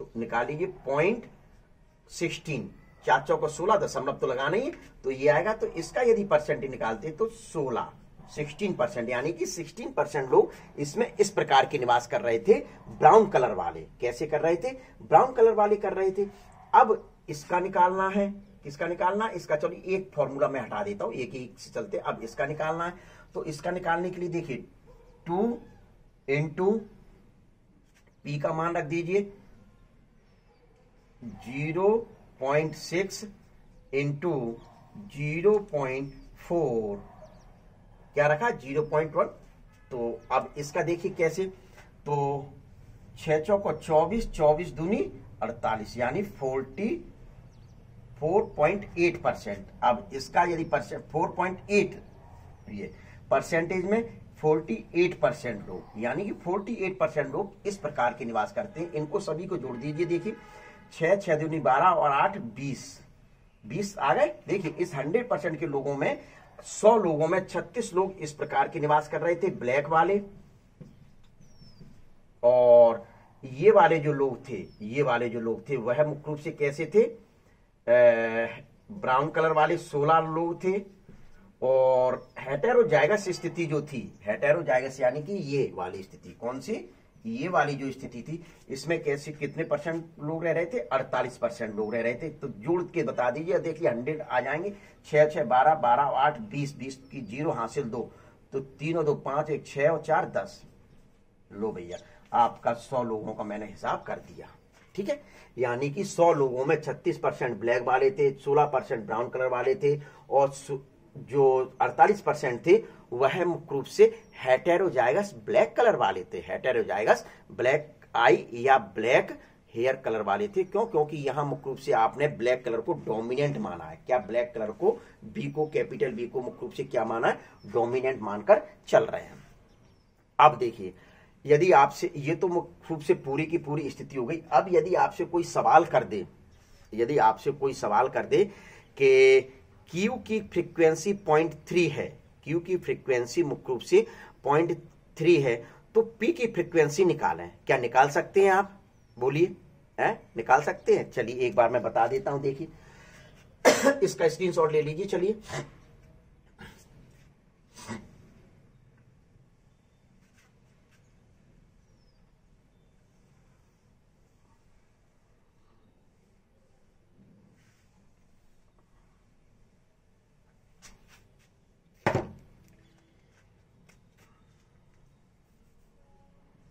तो निकालिए 0.16, 4 चौको 16, दशमलव तो लगाना ही है, तो ये आएगा। तो इसका यदि परसेंटेज निकालते तो 16% यानी कि 16% लोग इसमें इस प्रकार के निवास कर रहे थे, ब्राउन कलर वाले। कैसे कर रहे थे, ब्राउन कलर वाले कर रहे थे। अब इसका निकालना है, किसका निकालना है, इसका। चलिए एक फॉर्मूला मैं हटा देता हूं, एक एक से चलते। अब इसका निकालना है, तो इसका निकालने के लिए देखिए 2 इंटू पी का मान रख दीजिए 0.6 इंटू 0.4 क्या रखा, 0.1। तो अब इसका देखिए कैसे, तो 6 चौको 24, 24 दूनी 48, यानी 4.8%। अब इसका यदि 4.8 ये परसेंटेज में 48% लोग, यानी कि 48% लोग इस प्रकार के निवास करते हैं। इनको सभी को जोड़ दीजिए। देखिए 6, 6 दूनी 12 और 8 20 आ गए। देखिए इस 100% के लोगों में 100 लोगों में 36 लोग इस प्रकार के निवास कर रहे थे, ब्लैक वाले। और ये वाले जो लोग थे, ये वाले जो लोग थे वह मुख्य रूप से कैसे थे, ब्राउन कलर वाले 16 लोग थे। और हेटेरोजाइगस स्थिति जो थी, हेटेरोजाइगस यानी कि ये वाली स्थिति, कौन सी, ये वाली जो स्थिति थी, इसमें कैसे कितने परसेंट लोग रह रहे थे, 48% लोग रह रहे थे। तो जोड़ के बता दीजिए, देखिए 100 आ जाएंगे। 6, 6, 12, 12, 8, 20 की 0 हासिल 2, तो 3 और 2 5, 1 6 और 4 10। लो भैया, आपका 100 लोगों का मैंने हिसाब कर दिया, ठीक है। यानी कि 100 लोगों में 36% ब्लैक वाले थे, 16% ब्राउन कलर वाले थे, और जो 48% थे वह मुख्य रूप से हेटेरोजाइगस ब्लैक कलर वाले थे, हेटेरोजाइगस ब्लैक आई या ब्लैक हेयर कलर वाले थे। क्यों, क्योंकि यहां मुख्य रूप से आपने ब्लैक कलर को डोमिनेंट माना है। क्या, ब्लैक कलर को, बी को, कैपिटल बी को मुख्य रूप से क्या माना है, डोमिनेंट मानकर चल रहे हैं। अब देखिए, यदि आपसे, ये तो मुख्य रूप से पूरी की पूरी स्थिति हो गई। अब यदि आपसे कोई सवाल कर दे, यदि आपसे कोई सवाल कर दे कि Q की फ्रीक्वेंसी 0.3 है, Q की फ्रीक्वेंसी मुख्य रूप से 0.3 है, तो P की फ्रीक्वेंसी निकालें। क्या निकाल सकते हैं आप, बोलिए, निकाल सकते हैं? चलिए एक बार मैं बता देता हूं, देखिए इसका स्क्रीनशॉट ले लीजिए। चलिए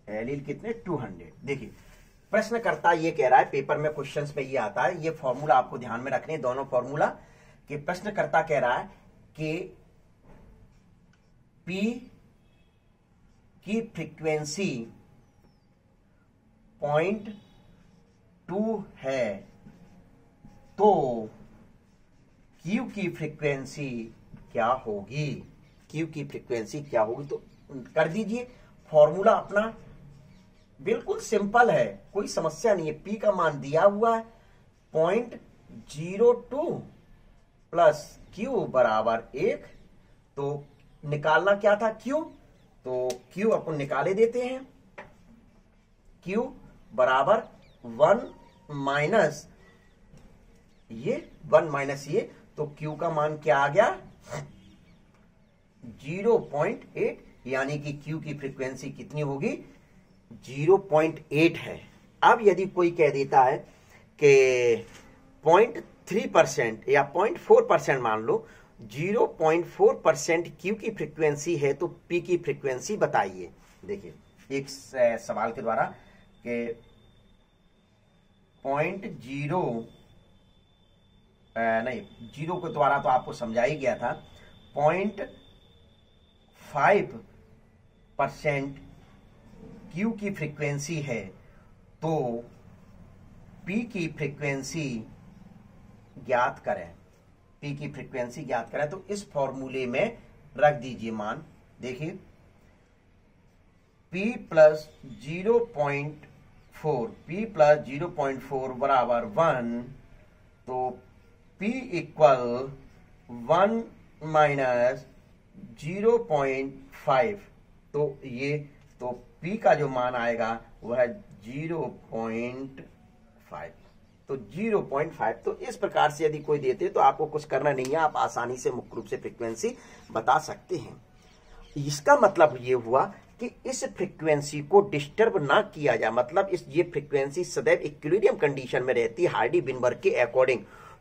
एलील कितने, 200। देखिए प्रश्नकर्ता ये कह रहा है, पेपर में क्वेश्चंस में ये आता है, ये फॉर्मूला आपको ध्यान में रखने, दोनों फॉर्मूला। कि प्रश्नकर्ता कह रहा है कि P की फ्रीक्वेंसी 0.2 है तो Q की फ्रीक्वेंसी क्या होगी, Q की फ्रीक्वेंसी क्या होगी। तो कर दीजिए, फॉर्मूला अपना बिल्कुल सिंपल है, कोई समस्या नहीं है। P का मान दिया हुआ है 0.02 प्लस Q बराबर 1। तो निकालना क्या था Q, तो Q अपन निकाले देते हैं। Q बराबर 1 माइनस ये 1 माइनस ये, तो Q का मान क्या आ गया 0.8, यानी कि Q की फ्रीक्वेंसी कितनी होगी 0.8 है। अब यदि कोई कह देता है कि 0.3% या 0.4% मान लो, 0.4% Q की फ्रीक्वेंसी है, तो P की फ्रीक्वेंसी बताइए। देखिए एक सवाल के द्वारा कि 0 के द्वारा तो आपको समझा ही गया था, 0.5% Q की फ्रीक्वेंसी है, तो P की फ्रीक्वेंसी ज्ञात करें। P की फ्रीक्वेंसी ज्ञात करें, तो इस फॉर्मूले में रख दीजिए मान। देखिए P प्लस 0.4 बराबर 1, तो P इक्वल 1 माइनस 0.5, तो ये तो P का जो मान आएगा वह 0.5, तो 0.5। तो इस प्रकार से यदि कोई देते तो आपको कुछ करना नहीं है, आप आसानी से मुख्य रूप से फ्रीक्वेंसी बता सकते हैं। इसका मतलब ये हुआ कि इस फ्रीक्वेंसी को डिस्टर्ब ना किया जाए, मतलब ये फ्रीक्वेंसी सदैव इक्विलिब्रियम कंडीशन में रहती है हार्डी विनबर्ग के अकॉर्डिंग,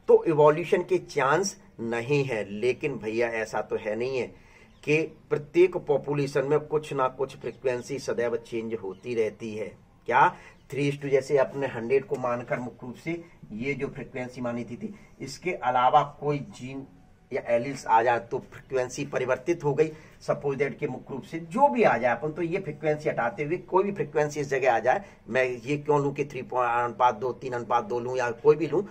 तो इवोल्यूशन के चांस नहीं है। लेकिन भैया ऐसा तो है नहीं है कि प्रत्येक पॉपुलेशन में कुछ ना कुछ फ्रीक्वेंसी सदैव चेंज होती रहती है। क्या 3:, जैसे अपने 100 को मानकर मुख्य रूप से ये जो फ्रीक्वेंसी मानी थी, इसके अलावा कोई जीन या एलिल्स आ जाए तो फ्रीक्वेंसी परिवर्तित हो गई। सपोज दैट के मुख्य रूप से जो भी आ जाए, अपन तो ये फ्रीक्वेंसी हटाते हुए कोई भी फ्रीक्वेंसी इस जगह आ जाए, मैं ये क्यों लूं कि 3:2, 3:2 लूं या कोई भी लूं,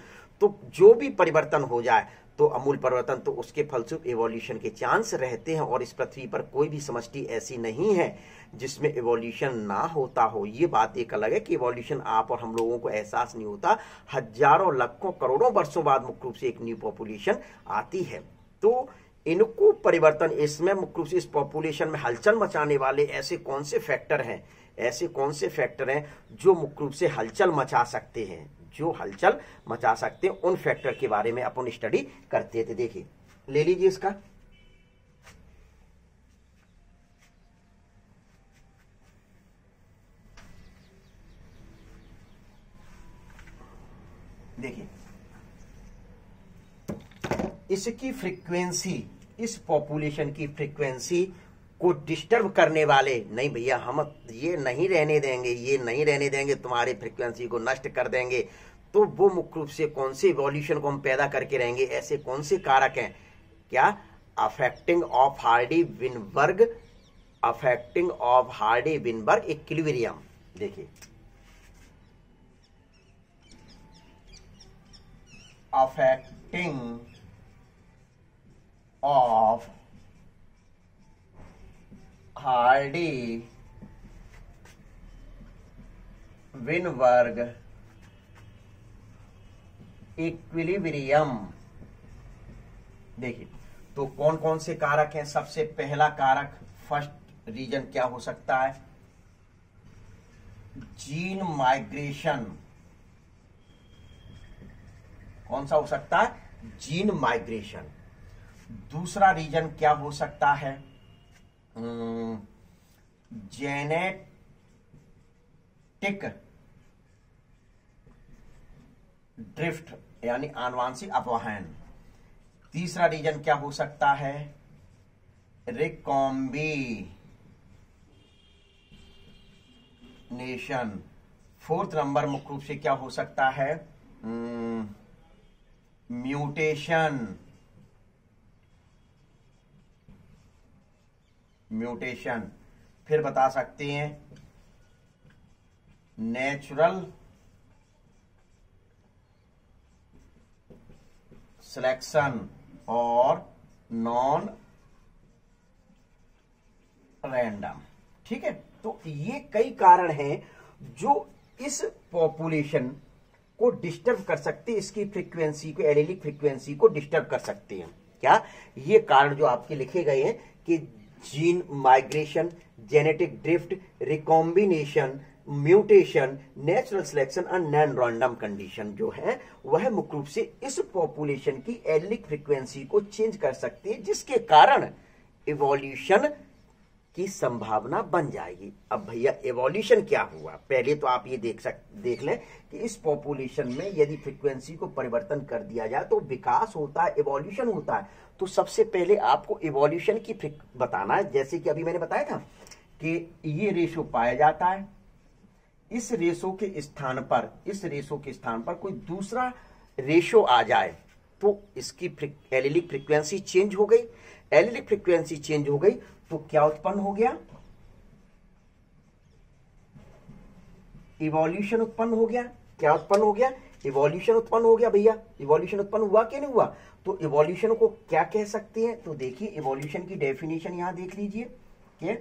तो जो भी परिवर्तन हो जाए तो अमूल परिवर्तन, तो उसके फलस्वरूप इवोल्यूशन के चांस रहते हैं। और इस पृथ्वी पर कोई भी समष्टि ऐसी नहीं है जिसमें इवोल्यूशन ना होता हो। ये बात एक अलग है कि इवोल्यूशन आप और हम लोगों को एहसास नहीं होता, हजारों लाखों करोड़ों वर्षों बाद मुख्य रूप से एक न्यू पॉपुलेशन आती है। तो इनको परिवर्तन, इसमें मुख्य रूप से इस पॉपुलेशन में हलचल मचाने वाले ऐसे कौन से फैक्टर हैं, ऐसे कौन से फैक्टर हैं जो मुख्य रूप से हलचल मचा सकते हैं, जो हलचल मचा सकते हैं, उन फैक्टर के बारे में अपन स्टडी करते थे। देखिए ले लीजिए इसका, देखिए इसकी फ्रीक्वेंसी, इस पॉपुलेशन की फ्रीक्वेंसी को डिस्टर्ब करने वाले नहीं भैया, हम ये नहीं रहने देंगे, ये नहीं रहने देंगे, तुम्हारी फ्रीक्वेंसी को नष्ट कर देंगे। तो वो मुख्य रूप से कौन से इवोल्यूशन को हम पैदा करके रहेंगे, ऐसे कौन से कारक हैं, क्या affecting of Hardy Weinberg, affecting of Hardy Weinberg equilibrium. देखिए affecting of Hardy Weinberg equilibrium. देखिए तो कौन कौन से कारक हैं। सबसे पहला कारक, फर्स्ट रीजन क्या हो सकता है, जीन माइग्रेशन। कौन सा हो सकता है, जीन माइग्रेशन। दूसरा रीजन क्या हो सकता है, जेनेटिक ड्रिफ्ट यानी आनुवांशिक अपवाहन। तीसरा रीजन क्या हो सकता है, रिकॉम्बिनेशन। फोर्थ नंबर मुख्य रूप से क्या हो सकता है, म्यूटेशन। म्यूटेशन फिर बता सकते हैं नेचुरल सिलेक्शन और नॉन रैंडम। ठीक है, तो ये कई कारण हैं जो इस पॉपुलेशन को डिस्टर्ब कर सकते हैं, इसकी फ्रीक्वेंसी को, एलेलिक फ्रीक्वेंसी को डिस्टर्ब कर सकते हैं। क्या ये कारण जो आपके लिखे गए हैं कि gene migration, genetic drift, recombination, mutation, natural selection और नॉन रैंडम कंडीशन जो है वह मुख्य रूप से इस पॉपुलेशन की एलेलिक फ्रीक्वेंसी को चेंज कर सकते हैं, जिसके कारण इवोल्यूशन की संभावना बन जाएगी। अब भैया इवोल्यूशन क्या हुआ, पहले तो आप ये देख लें कि इस पॉपुलेशन में यदि फ्रीक्वेंसी को परिवर्तन कर दिया जाए तो विकास होता है, इवोल्यूशन होता है। तो सबसे पहले आपको इवोल्यूशन की बताना है। जैसे कि अभी मैंने बताया था कि ये रेशो पाया जाता है, इस रेशो के स्थान पर कोई दूसरा रेशो आ जाए तो इसकी एलेलिक फ्रीक्वेंसी चेंज हो गई। एलेलिक फ्रीक्वेंसी चेंज हो गई तो क्या उत्पन्न हो गया, इवोल्यूशन उत्पन्न हो गया। क्या उत्पन्न हो गया, इवोल्यूशन उत्पन्न हो गया। भैया इवोल्यूशन उत्पन्न हुआ कि नहीं हुआ, तो इवोल्यूशन को क्या कह सकते हैं, तो देखिए इवोल्यूशन की डेफिनेशन यहां देख लीजिए कि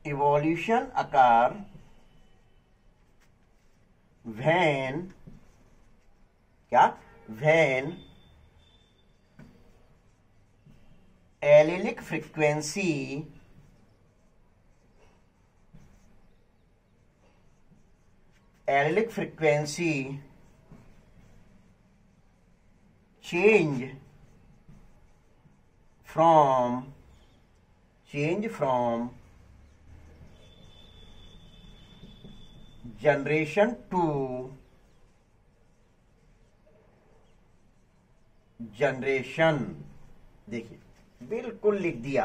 इवोल्यूशन अकार when allelic frequency change from generation to generation. देखिए बिल्कुल लिख दिया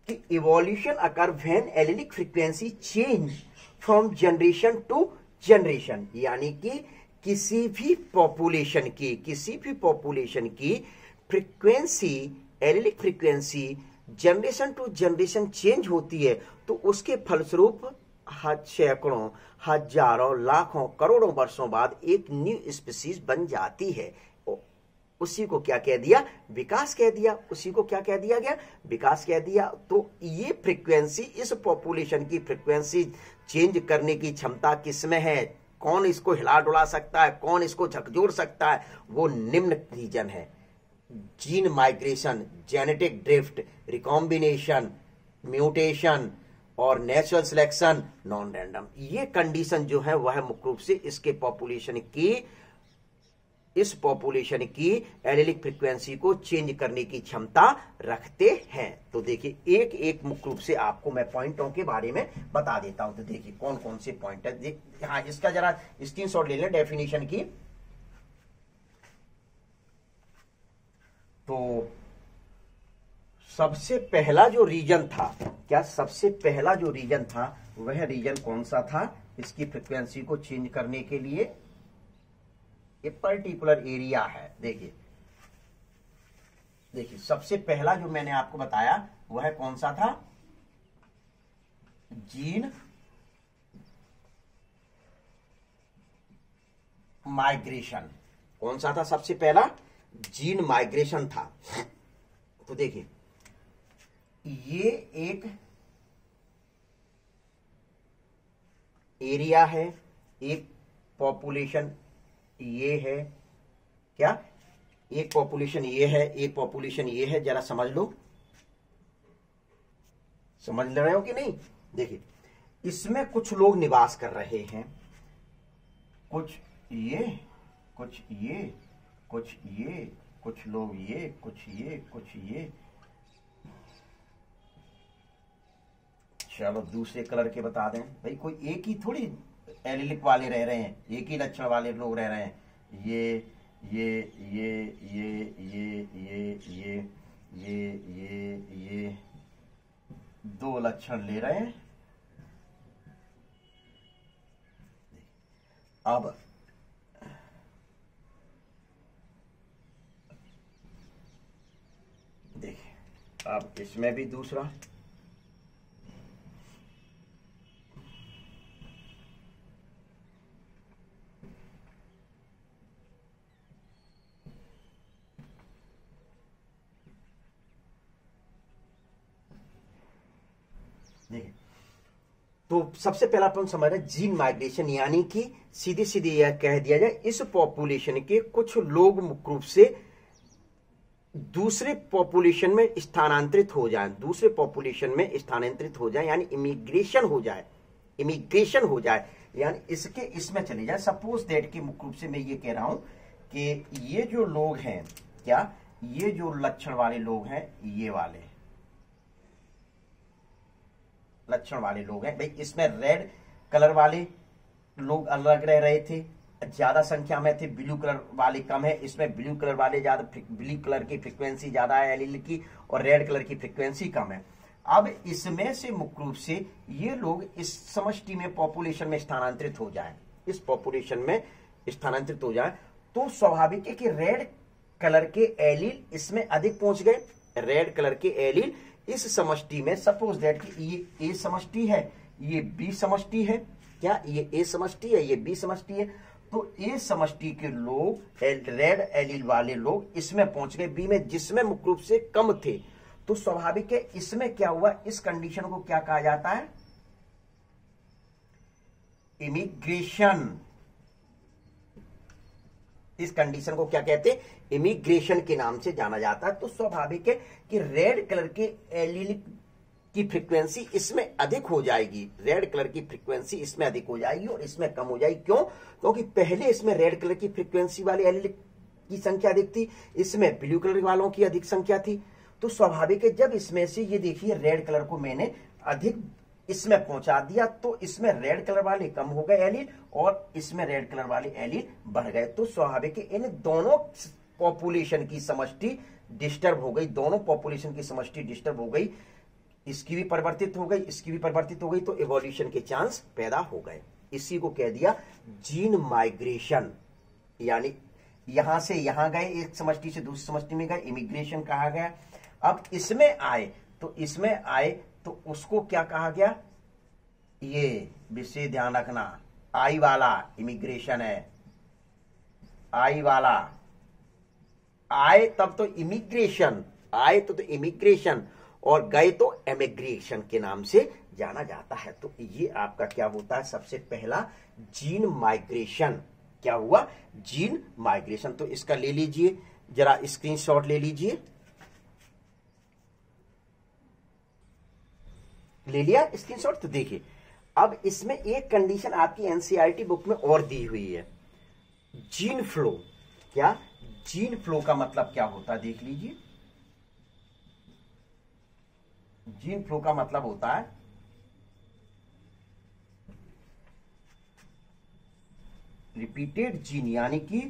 कि evolution occur when allelic frequency change from generation to generation, यानी कि किसी भी पॉपुलेशन की frequency, allelic frequency generation to generation change होती है तो उसके फलस्वरूप सैकड़ों, हजारों, लाखों, करोड़ों वर्षों बाद एक न्यू स्पीसीज बन जाती है। उसी को क्या कह दिया, विकास कह दिया। उसी को क्या कह दिया गया, विकास कह दिया। तो ये फ्रीक्वेंसी, इस पॉपुलेशन की फ्रीक्वेंसी चेंज करने की क्षमता किसमें है, कौन इसको हिला डुला सकता है, कौन इसको झकझोर सकता है, वो निम्न रीजन है: gene migration, genetic drift, recombination, mutation और नेचुरल सिलेक्शन, नॉन रैंडम। ये कंडीशन जो है वह मुख्य रूप से इसके इस पॉपुलेशन की एलेलिक फ्रीक्वेंसी को चेंज करने की क्षमता रखते हैं। तो देखिए एक एक मुख्य रूप से आपको मैं पॉइंटों के बारे में बता देता हूं। तो देखिए कौन कौन से पॉइंट है, हाँ इसका जरा स्क्रीनशॉट ले लें डेफिनेशन की। तो सबसे पहला जो रीजन था, सबसे पहला जो रीजन था वह रीजन कौन सा था इसकी फ्रीक्वेंसी को चेंज करने के लिए, ये पर्टिकुलर एरिया है। देखिए सबसे पहला जो मैंने आपको बताया वह कौन सा था, जीन माइग्रेशन। कौन सा था सबसे पहला, जीन माइग्रेशन था। तो देखिए ये एक एरिया है, एक पॉपुलेशन ये है, क्या एक पॉपुलेशन ये है, एक पॉपुलेशन ये है। जरा समझ लो, समझ रहे हो कि नहीं। देखिए इसमें कुछ लोग निवास कर रहे हैं, कुछ ये, कुछ ये, कुछ ये, कुछ लोग ये, कुछ ये, कुछ ये। चलो दूसरे कलर के बता दें भाई, कोई एक ही थोड़ी एलिलिक वाले रह रहे हैं, एक ही लक्षण वाले लोग रह रहे हैं। ये दो लक्षण ले रहे हैं। अब देखिए, अब इसमें भी दूसरा, देखिए, तो सबसे पहला अपन समझ रहे हैं जीन माइग्रेशन, यानी कि सीधी सीधी यह कह दिया जाए इस पॉपुलेशन के कुछ लोग मुख्य रूप से दूसरे पॉपुलेशन में स्थानांतरित हो जाए, दूसरे पॉपुलेशन में स्थानांतरित हो जाए, यानी इमिग्रेशन हो जाए, इमिग्रेशन हो जाए, यानी इसके इसमें चले जाए। सपोज दैट कि मुख्य रूप से मैं ये कह रहा हूं कि ये जो लोग हैं, क्या ये जो लक्षण वाले लोग हैं, ये वाले लक्षण वाले लोग हैं भाई, इसमें रेड कलर वाले लोग अलग रह रहे थे, ज्यादा संख्या में थे, ब्लू कलर वाले कम है, इसमें ब्लू कलर वाले ज्यादा, ब्लू कलर की फ्रीक्वेंसी ज्यादा है एलील की, और रेड कलर की फ्रीक्वेंसी कम है। अब इसमें से मुख्य रूप से ये लोग इस समष्टि में पॉपुलेशन में स्थानांतरित हो जाए, इस पॉपुलेशन में स्थानांतरित हो जाए, तो स्वाभाविक है कि रेड कलर के एलील इसमें अधिक पहुंच गए। रेड कलर के एलील इस समष्टि में, सपोज दैट कि ये ए समष्टि है, ये बी समष्टि है, क्या ये ए समष्टि है, ये बी समष्टि है, तो ए समष्टि के लोग, रेड एलील वाले लोग इसमें पहुंच गए बी में, जिसमें मुख्य रूप से कम थे। तो स्वाभाविक है इसमें क्या हुआ, इस कंडीशन को क्या कहा जाता है, इमिग्रेशन। इस कंडीशन को क्या कहते हैं, इमिग्रेशन के नाम से जाना जाता है। तो स्वाभाविक है कि रेड कलर के एलील की फ्रीक्वेंसी इसमें अधिक हो जाएगी, रेड कलर की फ्रीक्वेंसी इसमें अधिक हो जाएगी और इसमें कम हो जाएगी। क्यों? क्योंकि पहले इसमें रेड कलर की फ्रीक्वेंसी वाले एलील की संख्या अधिक थी, इसमें ब्लू कलर वालों की अधिक संख्या थी। तो स्वाभाविक है जब इसमें से ये देखिए रेड कलर को मैंने अधिक इसमें पहुंचा दिया, तो इसमें रेड कलर वाले कम हो गए एलील और इसमें रेड कलर वाले एलील बढ़ गए। तो स्वाभाविक है इन दोनों पॉपुलेशन की समष्टि डिस्टर्ब हो गई, दोनों पॉपुलेशन की समष्टि डिस्टर्ब हो गई, इसकी भी परिवर्तित हो गई, इसकी भी परिवर्तित हो गई, तो इवोल्यूशन के चांस पैदा हो गए। इसी को कह दिया जीन माइग्रेशन, यानी यहां से यहां गए, एक समष्टि से दूसरी समष्टि में गए, इमिग्रेशन कहा गया। अब इसमें आए, तो इसमें आए तो उसको क्या कहा गया, ये विशेष ध्यान रखना, आई वाला इमिग्रेशन है, आई वाला आए तब तो इमिग्रेशन, आए तो इमिग्रेशन, और गए तो एमिग्रेशन के नाम से जाना जाता है। तो ये आपका क्या होता है, सबसे पहला जीन माइग्रेशन। क्या हुआ, जीन माइग्रेशन। तो इसका ले लीजिए जरा स्क्रीनशॉट ले लीजिए, ले लिया स्क्रीनशॉट। तो देखिए अब इसमें एक कंडीशन आपकी एनसीईआरटी बुक में और दी हुई है, जीन फ्लो। क्या जीन फ्लो का मतलब क्या होता है, देख लीजिए। जीन फ्लो का मतलब होता है रिपीटेड जीन, यानी कि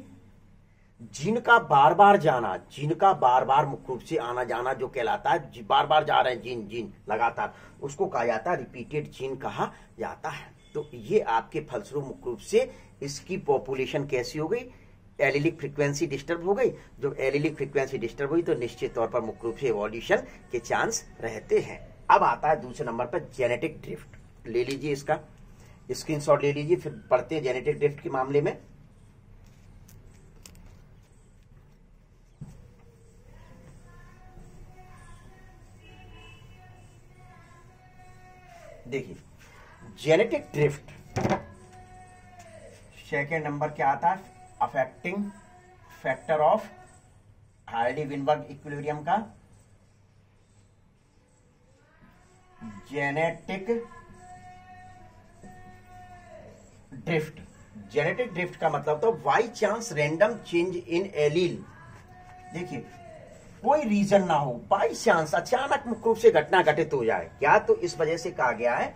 जीन का बार बार जाना, जीन का बार बार मुख्य रूप से आना जाना जो कहलाता है, बार बार जा रहे हैं जीन जीन लगातार, उसको कहा जाता है रिपीटेड जीन कहा जाता है। तो ये आपके फलस्वरूप मुख्य रूप से इसकी पॉपुलेशन कैसी हो गई, एलिलिक फ्रीक्वेंसी डिस्टर्ब हो गई। जो एलिलिक फ्रीक्वेंसी डिस्टर्ब हुई तो निश्चित तौर पर मुख्य रूप से इवोल्यूशन के चांस रहते हैं। अब आता है दूसरे नंबर पर जेनेटिक ड्रिफ्ट। ले लीजिए, इसका स्क्रीनशॉट ले लीजिए, फिर पढ़ते हैं जेनेटिक ड्रिफ्ट के मामले में। देखिए जेनेटिक ड्रिफ्ट सेकेंड नंबर क्या आता है, affecting factor of Hardy-Weinberg equilibrium का जेनेटिक ड्रिफ्ट। जेनेटिक ड्रिफ्ट का मतलब तो by chance random change in allele. देखिए कोई रीजन ना हो, बाई चांस अचानक मुख्य रूप से घटना घटित हो जाए, क्या तो इस वजह से कहा गया है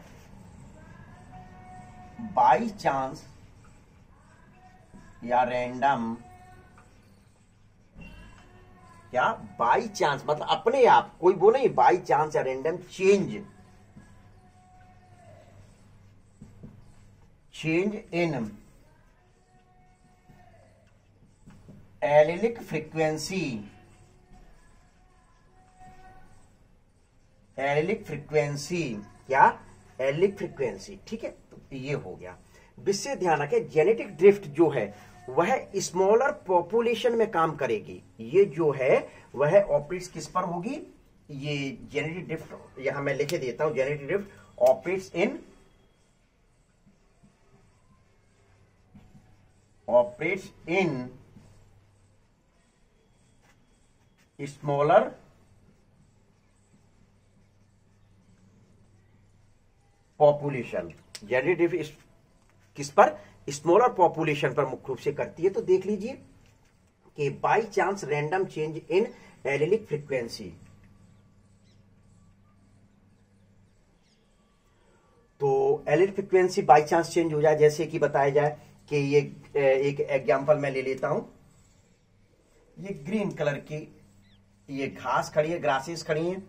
बाई चांस या रैंडम। क्या बाई चांस मतलब अपने आप, कोई वो नहीं, बाई चांस या random change in allelic frequency, allylic frequency, क्या एलिलिक फ्रीक्वेंसी, ठीक है। तो ये हो गया। विशेष ध्यान रखें जेनेटिक ड्रिफ्ट जो है वह स्मॉलर पॉपुलेशन में काम करेगी। ये जो है वह ऑपरेट्स किस पर होगी, ये जेनेटिक ड्रिफ्ट यहां मैं लिखे देता हूं, genetic drift operates in smaller population. Generative किस पर? स्मॉलर पॉपुलेशन पर मुख्य रूप से करती है। तो देख लीजिए कि by chance random change in allelic frequency, तो allelic frequency by chance change हो जाए, जैसे कि बताया जाए कि ये एक एग्जांपल मैं ले लेता हूं। ये ग्रीन कलर की ये घास खड़ी है, ग्रासेस खड़ी हैं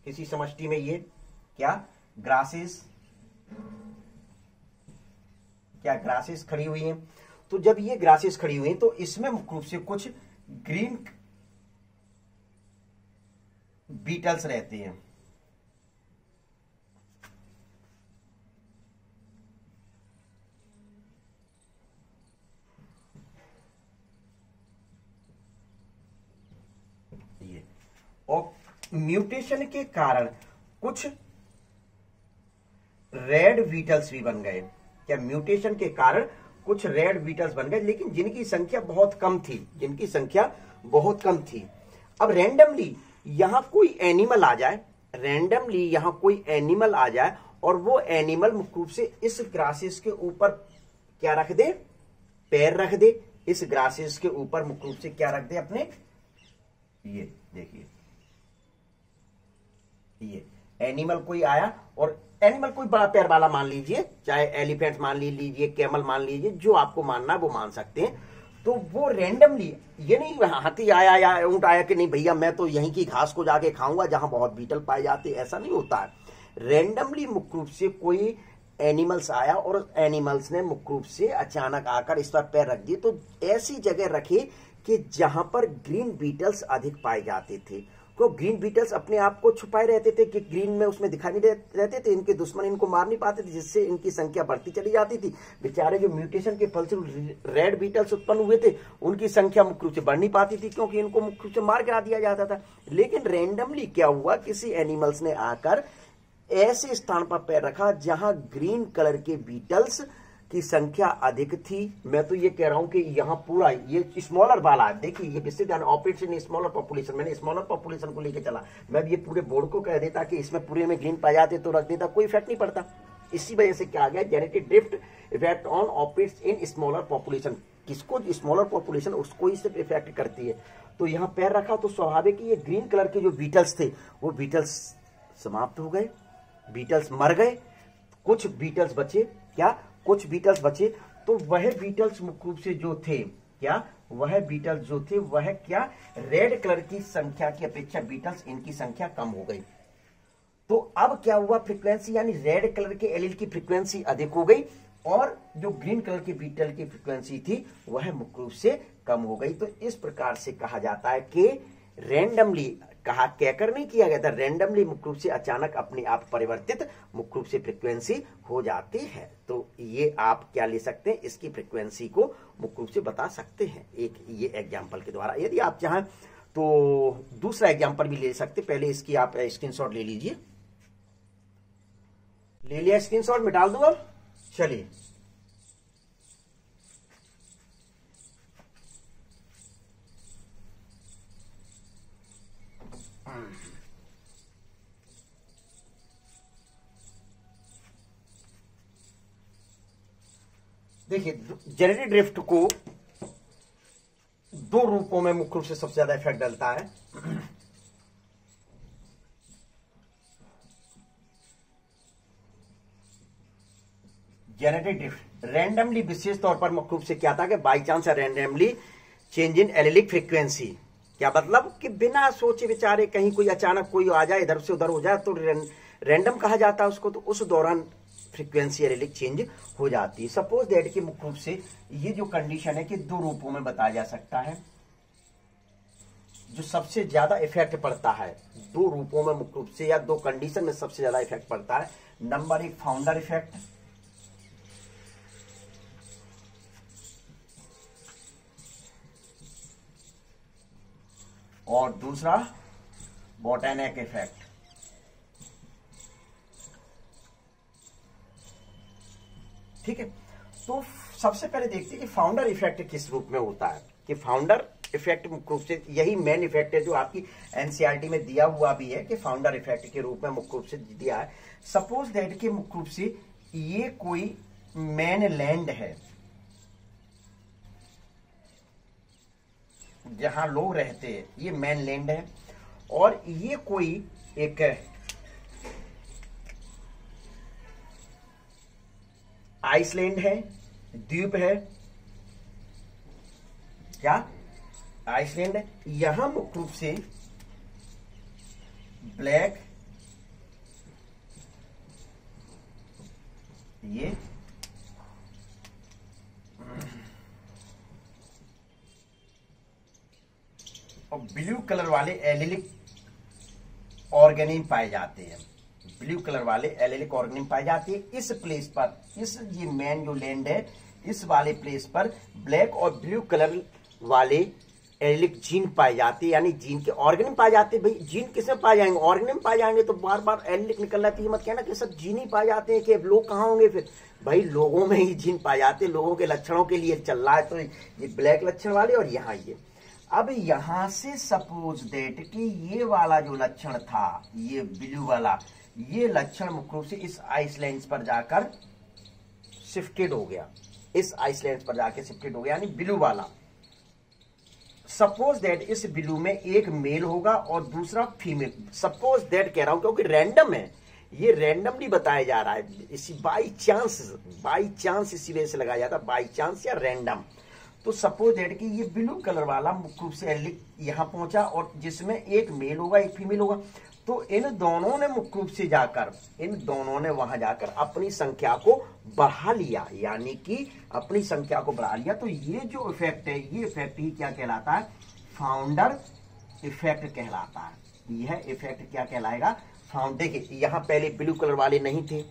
किसी समष्टि में। ये क्या ग्रासेस, क्या ग्रासेस खड़ी हुई हैं। तो जब ये ग्रासेस खड़ी हुई हैं तो इसमें मुख्य रूप से कुछ ग्रीन बीटल्स रहते हैं। ये और म्यूटेशन के कारण कुछ रेड बीटल्स भी बन गए। क्या म्यूटेशन के कारण कुछ रेड बीटल्स बन गए, लेकिन जिनकी संख्या बहुत कम थी, जिनकी संख्या बहुत कम थी। अब रैंडमली यहां कोई एनिमल आ जाए, रैंडमली यहां कोई एनिमल आ जाए और वो एनिमल मुख्य रूप से इस ग्रासेस के ऊपर क्या रख दे? पैर रख दे। इस ग्रासेस के ऊपर मुख्य रूप से क्या रख दे? अपने ये देखिए, ये एनिमल कोई आया और एनिमल कोई बड़ा पैर वाला मान लीजिए, चाहे एलिफेंट मान लीजिए, कैमल मान लीजिए, जो आपको मानना है वो मान सकते हैं। तो वो रैंडमली, ये नहीं हाथी आया या ऊंट आया कि नहीं भैया मैं तो यहीं की घास को जाके खाऊंगा जहां बहुत बीटल पाए जाते, ऐसा नहीं होता है। रैंडमली मुख्य रूप से कोई एनिमल्स आया और एनिमल्स ने मुख्य रूप से अचानक आकर इस पर पैर रख दिए। तो ऐसी जगह रखे कि जहां पर ग्रीन बीटल्स अधिक पाए जाते थे। तो ग्रीन बीटल्स अपने आप को छुपाए रहते थे कि ग्रीन में उसमें दिखाई नहीं रहते थे, इनके दुश्मन इनको मार नहीं पाते थे, जिससे इनकी संख्या बढ़ती चली जाती थी। बेचारे जो म्यूटेशन के फलस्वरूप रेड बीटल्स उत्पन्न हुए थे, उनकी संख्या मुख्य रूप से बढ़ नहीं पाती थी, क्योंकि इनको मुख्य रूप से मार गिरा दिया जाता था। लेकिन रैंडमली क्या हुआ, किसी एनिमल्स ने आकर ऐसे स्थान पर पैर रखा जहां ग्रीन कलर के बीटल्स की संख्या अधिक थी। मैं तो ये कह रहा हूं कि यहां पूरा ये स्मॉलर वाला है, देखिए ये विशेष ध्यान ऑपरेशन स्मॉलर पॉपुलेशन, मैंने स्मॉलर पॉपुलेशन को लेकर चला। मैं ये पूरे बोर्ड को कह देता कि इसमें पूरे में ग्रीन पाए जाते तो रख देता, कोई इफेक्ट नहीं पड़ता। इसी वजह से क्या आ गया, genetic drift effect on operates in smaller population. किसको? स्मॉलर पॉपुलेशन, उसको ही सिर्फ इफेक्ट करती है। तो यहां पैर रखा तो स्वाभाविक ये ग्रीन कलर के जो बीटल्स थे वो बीटल्स समाप्त हो गए, बीटल्स मर गए, कुछ बीटल्स बचे। क्या? कुछ बीटल्स बचे। तो वह बीटल्स मुख्य रूप से जो थे, क्या वह बीटल्स जो थे वह क्या रेड कलर की संख्या की अपेक्षा बीटल्स इनकी संख्या कम हो गई। तो अब क्या हुआ, फ्रीक्वेंसी यानी रेड कलर के एलील की फ्रीक्वेंसी अधिक हो गई और जो ग्रीन कलर के बीटल की फ्रीक्वेंसी थी वह मुख्य रूप से कम हो गई। तो इस प्रकार से कहा जाता है कि रैंडमली, कहा कहकर नहीं किया गया था, रैंडमली मुख्य रूप से अचानक अपने आप परिवर्तित मुख्य रूप से फ्रीक्वेंसी हो जाती है। तो ये आप क्या ले सकते हैं, इसकी फ्रीक्वेंसी को मुख्य रूप से बता सकते हैं एक ये एग्जांपल के द्वारा। यदि आप चाहें तो दूसरा एग्जांपल भी ले सकते, पहले इसकी आप स्क्रीनशॉट ले लीजिए। ले लिया स्क्रीनशॉट, मिटा दूंगा। चलिए देखिए, जेनेटिक ड्रिफ्ट को दो रूपों में मुख्य रूप से सबसे ज्यादा इफेक्ट डालता है। जेनेटिक ड्रिफ्ट रैंडमली, विशेष तौर पर मुख्य रूप से क्या था कि by chance randomly change in allelic frequency. क्या मतलब कि बिना सोचे विचारे कहीं कोई अचानक कोई आ जाए, इधर से उधर हो जाए, तो रैंडम कहा जाता है उसको। तो उस दौरान फ्रीक्वेंसी एलिलिक चेंज हो जाती है। सपोज दैट कि मुख्य रूप से ये जो कंडीशन है कि दो रूपों में बताया जा सकता है। जो सबसे ज्यादा इफेक्ट पड़ता है दो रूपों में मुख्य रूप से, या दो कंडीशन में सबसे ज्यादा इफेक्ट पड़ता है। नंबर एक फाउंडर इफेक्ट, और दूसरा बोटैनिक इफेक्ट। ठीक है, तो सबसे पहले देखते हैं कि फाउंडर इफेक्ट किस रूप में होता है। कि फाउंडर इफेक्ट मुख्य रूप से यही मेन इफेक्ट है जो आपकी एनसीईआरटी में दिया हुआ भी है कि फाउंडर इफेक्ट के रूप में मुख्य रूप से दिया है। सपोज दैट कि मुख्य रूप से ये कोई मेन लैंड है जहां लोग रहते हैं, ये मेन लैंड है, और ये कोई एक आइसलैंड है, द्वीप है, क्या आइसलैंड है। यहां मुख्य रूप से ब्लैक, ये और ब्लू कलर वाले एलिलिक ऑर्गेनिज्म पाए जाते हैं। ब्लू कलर वाले एलिलिक ऑर्गेनिज्म पाए जाते हैं इस प्लेस पर। इस ये मेन जो लैंड है इस वाले प्लेस पर ब्लैक और ब्लू कलर वाले एलिलिक जीन पाए जाते हैं, यानी जीन के ऑर्गेनिज्म पाए जाते हैं। भाई जीन किसमें पाए जाएंगे? ऑर्गेनिज्म पाए जाएंगे, तो बार बार एलिलिक निकल रहा है, तो ये मत कहना कि सब जीन ही पाए जाते हैं कि लोग कहाँ होंगे फिर। भाई लोगों में ही जीन पाए जाते हैं, लोगों के लक्षणों के लिए चल रहा है। तो ये ब्लैक लक्षण वाले और यहाँ ये। अब यहां से सपोज दैट कि ये वाला जो लक्षण था, ये ब्लू वाला, ये लक्षण मुख्य रूप से इस आइसलैंड पर जाकर शिफ्टेड हो गया, इस आइसलैंड पर जाकर शिफ्टेड हो गया, यानी ब्लू वाला। सपोज दैट इस ब्लू में एक मेल होगा और दूसरा फीमेल। सपोज दैट कह रहा हूं क्योंकि रैंडम है, ये रैंडमली बताया जा रहा है, इसी बाई चांस इसी वजह से लगाया जाता है, बाई चांस या रैंडम। तो सपोज दैट कि ये ब्लू कलर वाला मुख्य रूप से एलिलिक यहां पहुंचा और जिसमें एक मेल होगा एक फीमेल होगा। तो इन दोनों ने मुख्य रूप से जाकर, इन दोनों ने वहां जाकर अपनी संख्या को बढ़ा लिया, यानी कि अपनी संख्या को बढ़ा लिया। तो ये जो इफेक्ट है, ये इफेक्ट ही क्या कहलाता है? फाउंडर इफेक्ट कहलाता है। यह इफेक्ट क्या कहलाएगा? फाउंड। देखिए यहां पहले ब्लू कलर वाले नहीं थे,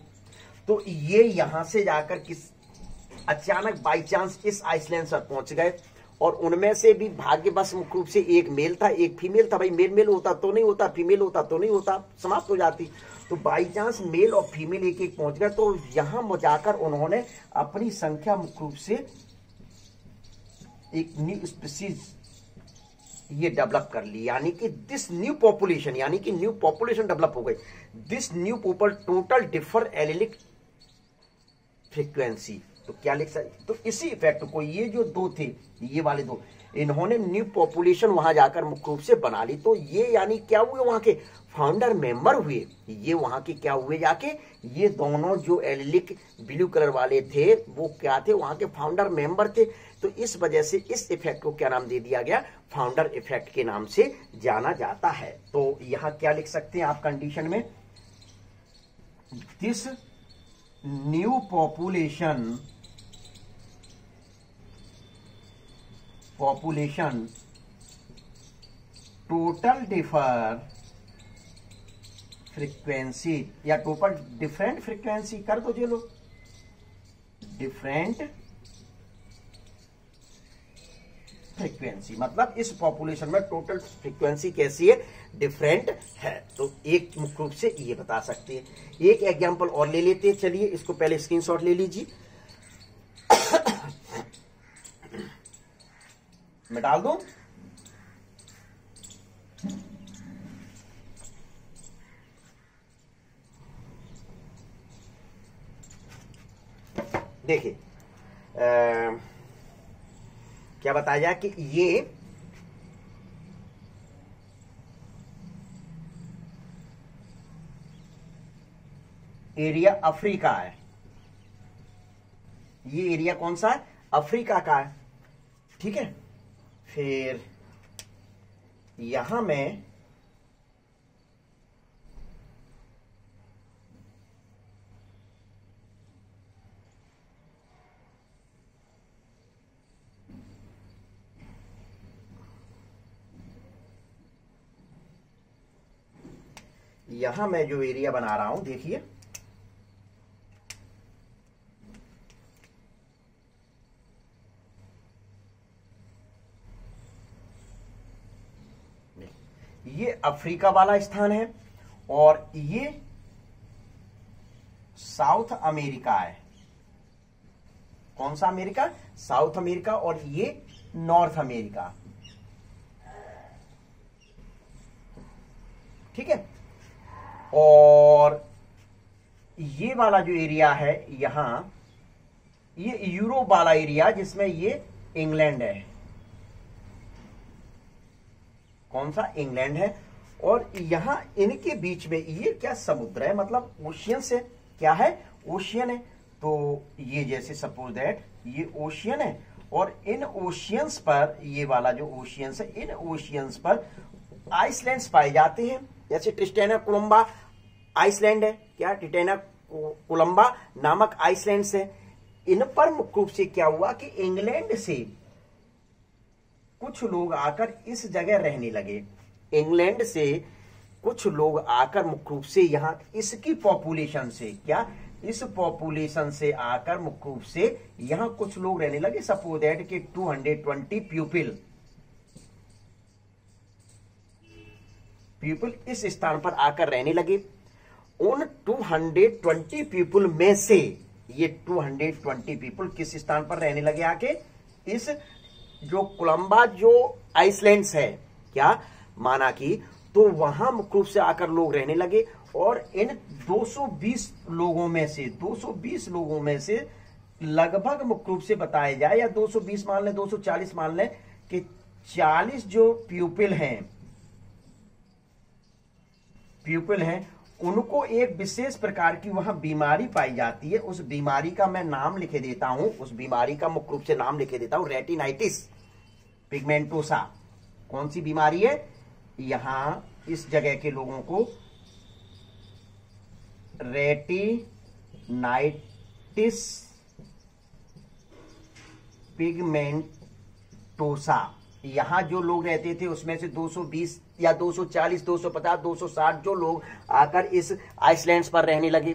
तो ये यहां से जाकर किस अचानक बाई चांस इस आइसलैंड पर पहुंच गए और उनमें से भी भाग्यवश मुख्य रूप से एक मेल था एक फीमेल था। भाई मेल होता तो नहीं होता, फीमेल होता तो नहीं होता, समाप्त हो जाती। तो बाई चांस मेल और फीमेल एक एक पहुंच गए, तो यहां जाकर उन्होंने अपनी संख्या मुख्य रूप से एक न्यू स्पीसीज ये डेवलप कर ली, यानी कि दिस न्यू पॉपुलेशन, यानी कि न्यू पॉपुलेशन डेवलप हो गई। This new people total differ allylic frequency. तो क्या लिख सकते? तो इसी इफेक्ट को ये जो दो थे, ये वाले दो, इन्होंने न्यू पॉपुलेशन वहां जाकर मुख्य रूप से बना ली। तो ये यानी क्या हुए? वहां के फाउंडर मेंबर हुए। ये वहां के क्या हुए जाके? ये दोनों जो एलिलिक ब्लू कलर वाले थे वो क्या थे? वहां के फाउंडर मेंबर थे। तो इस वजह से इस इफेक्ट को क्या नाम दे दिया गया? फाउंडर इफेक्ट के नाम से जाना जाता है। तो यहां क्या लिख सकते हैं आप कंडीशन में? This new population total differ frequency, या टोटल डिफरेंट फ्रीक्वेंसी कर दो जे लोग, डिफरेंट फ्रीक्वेंसी। मतलब इस पॉपुलेशन में टोटल फ्रीक्वेंसी कैसी है? डिफरेंट है। तो एक मुख्य रूप से ये बता सकते हैं। एक एग्जांपल और ले लेते हैं, चलिए इसको पहले स्क्रीनशॉट ले लीजिए। मैं डाल दूं? देखिए क्या बताया जाए कि ये एरिया अफ्रीका है। ये एरिया कौन सा है? अफ्रीका का है, ठीक है। फिर यहां में मैं जो एरिया बना रहा हूं, देखिए ये अफ्रीका वाला स्थान है और ये साउथ अमेरिका है। कौन सा अमेरिका? साउथ अमेरिका, और ये नॉर्थ अमेरिका। ठीक है। और ये वाला जो एरिया है यहां, ये यूरोप वाला एरिया जिसमें ये इंग्लैंड है। कौन सा? इंग्लैंड है। और यहां इनके बीच में ये क्या समुद्र है, मतलब ओशियन से, क्या है? ओशियन है। तो ये जैसे सपोज दैट ये ओशियन है, और इन ओशियंस पर, ये वाला जो ओशियंस है, इन ओशियंस पर आइसलैंड्स पाए जाते हैं। जैसे ट्रिस्टेना कोलंबा आइसलैंड है, क्या? ट्रिस्टेना कोलंबा नामक आइसलैंड्स है। इन पर मुख्य रूप से क्या हुआ कि इंग्लैंड से कुछ लोग आकर इस जगह रहने लगे। इंग्लैंड से कुछ लोग आकर मुख्य रूप से यहां इसकी पॉपुलेशन से, क्या? इस पॉपुलेशन से आकर मुख्य रूप से यहां कुछ लोग रहने लगे। सपोज दैट कि 220 पीपल इस स्थान पर आकर रहने लगे। उन 220 पीपल में से ये 220 पीपल किस स्थान पर रहने लगे आके? इस जो कोलंबा जो आइसलैंड्स है, क्या माना कि, तो वहां मुख्य रूप से आकर लोग रहने लगे। और इन 220 लोगों में से, 220 लोगों में से लगभग मुख्य रूप से बताया जाए, या 220 मान लें, 240 मान लें, कि 40 जो पीपल हैं उनको एक विशेष प्रकार की वहां बीमारी पाई जाती है। उस बीमारी का मैं नाम लिखे देता हूं, उस बीमारी का मुख्य रूप से नाम लिखे देता हूं, रेटिनाइटिस पिगमेंटोसा। कौन सी बीमारी है? यहां इस जगह के लोगों को रेटिनाइटिस पिगमेंटोसा। यहां जो लोग रहते थे उसमें से 220 या 240, 250, 260 जो लोग आकर इस आइसलैंड्स पर रहने लगे,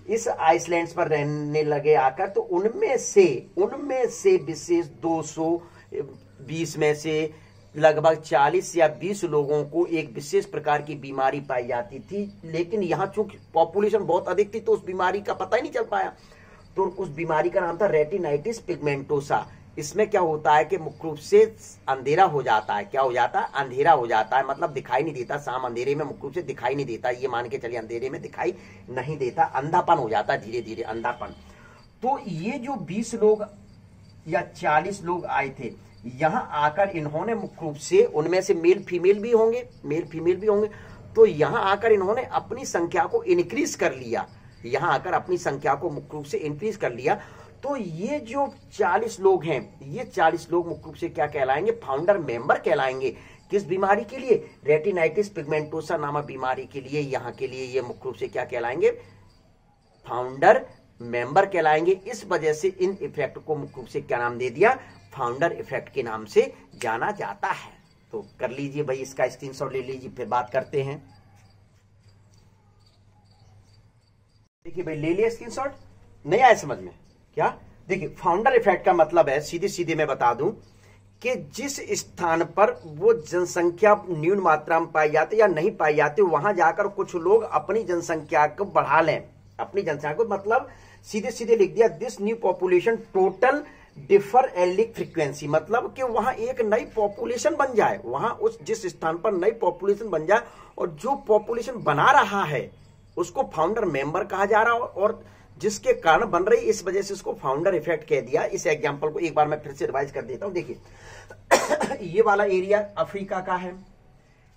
इस आइसलैंड्स पर रहने लगे आकर, तो उनमें से विशेष 220 में से लगभग 40 या 20 लोगों को एक विशेष प्रकार की बीमारी पाई जाती थी। लेकिन यहां चूंकि पॉपुलेशन बहुत अधिक थी तो उस बीमारी का पता ही नहीं चल पाया। तो उस बीमारी का नाम था रेटिनाइटिस पिगमेंटोसा। इसमें क्या होता है कि मुख्य रूप से अंधेरा हो जाता है। क्या हो जाता है? अंधेरा हो जाता है, मतलब दिखाई नहीं देता। शाम अंधेरे में मुख्य रूप से दिखाई नहीं देता, ये मान के चलिए अंधेरे में दिखाई नहीं देता, अंधापन हो जाता है, धीरे धीरे अंधापन। तो ये जो 20 लोग या 40 लोग आए थे यहां आकर, इन्होंने मुख्य रूप से, उनमें से मेल फीमेल भी होंगे, तो यहां आकर इन्होंने अपनी संख्या को इंक्रीज कर लिया। यहां आकर अपनी संख्या को मुख्य रूप से इंक्रीज कर लिया। तो ये जो 40 लोग हैं, ये 40 लोग मुख्य रूप से क्या कहलाएंगे? फाउंडर मेंबर कहलाएंगे। किस बीमारी के लिए? रेटिनाइटिस पिगमेंटोसा नामक बीमारी के लिए। यहां के लिए ये मुख्य रूप से क्या कहलाएंगे? फाउंडर मेंबर कहलाएंगे। इस वजह से इन इफेक्ट को मुख्य रूप से क्या नाम दे दिया? फाउंडर इफेक्ट के नाम से जाना जाता है। तो कर लीजिए भाई, इसका स्क्रीनशॉट ले लीजिए, फिर बात करते हैं। देखिए भाई, ले लिया स्क्रीनशॉट? नहीं आया समझ में? क्या? देखिए, फाउंडर इफेक्ट का मतलब है, सीधे सीधे मैं बता दूं, कि जिस स्थान पर वो जनसंख्या न्यून मात्रा में पाई जाती या नहीं पाई जाती, वहां जाकर कुछ लोग अपनी जनसंख्या को बढ़ा लें। अपनी जनसंख्या को, मतलब सीधे सीधे लिख दिया, this new population total differ allelic frequency, मतलब कि वहां एक नई पॉपुलेशन बन जाए, वहां उस जिस स्थान पर नई पॉपुलेशन बन जाए, और जो पॉपुलेशन बना रहा है उसको फाउंडर मेंबर कहा जा रहा है, और जिसके कारण बन रही, इस वजह से उसको फाउंडर इफेक्ट कह दिया। इस एग्जांपल को एक बार मैं फिर से रिवाइज कर देता हूं। देखिए, ये वाला एरिया अफ्रीका का है,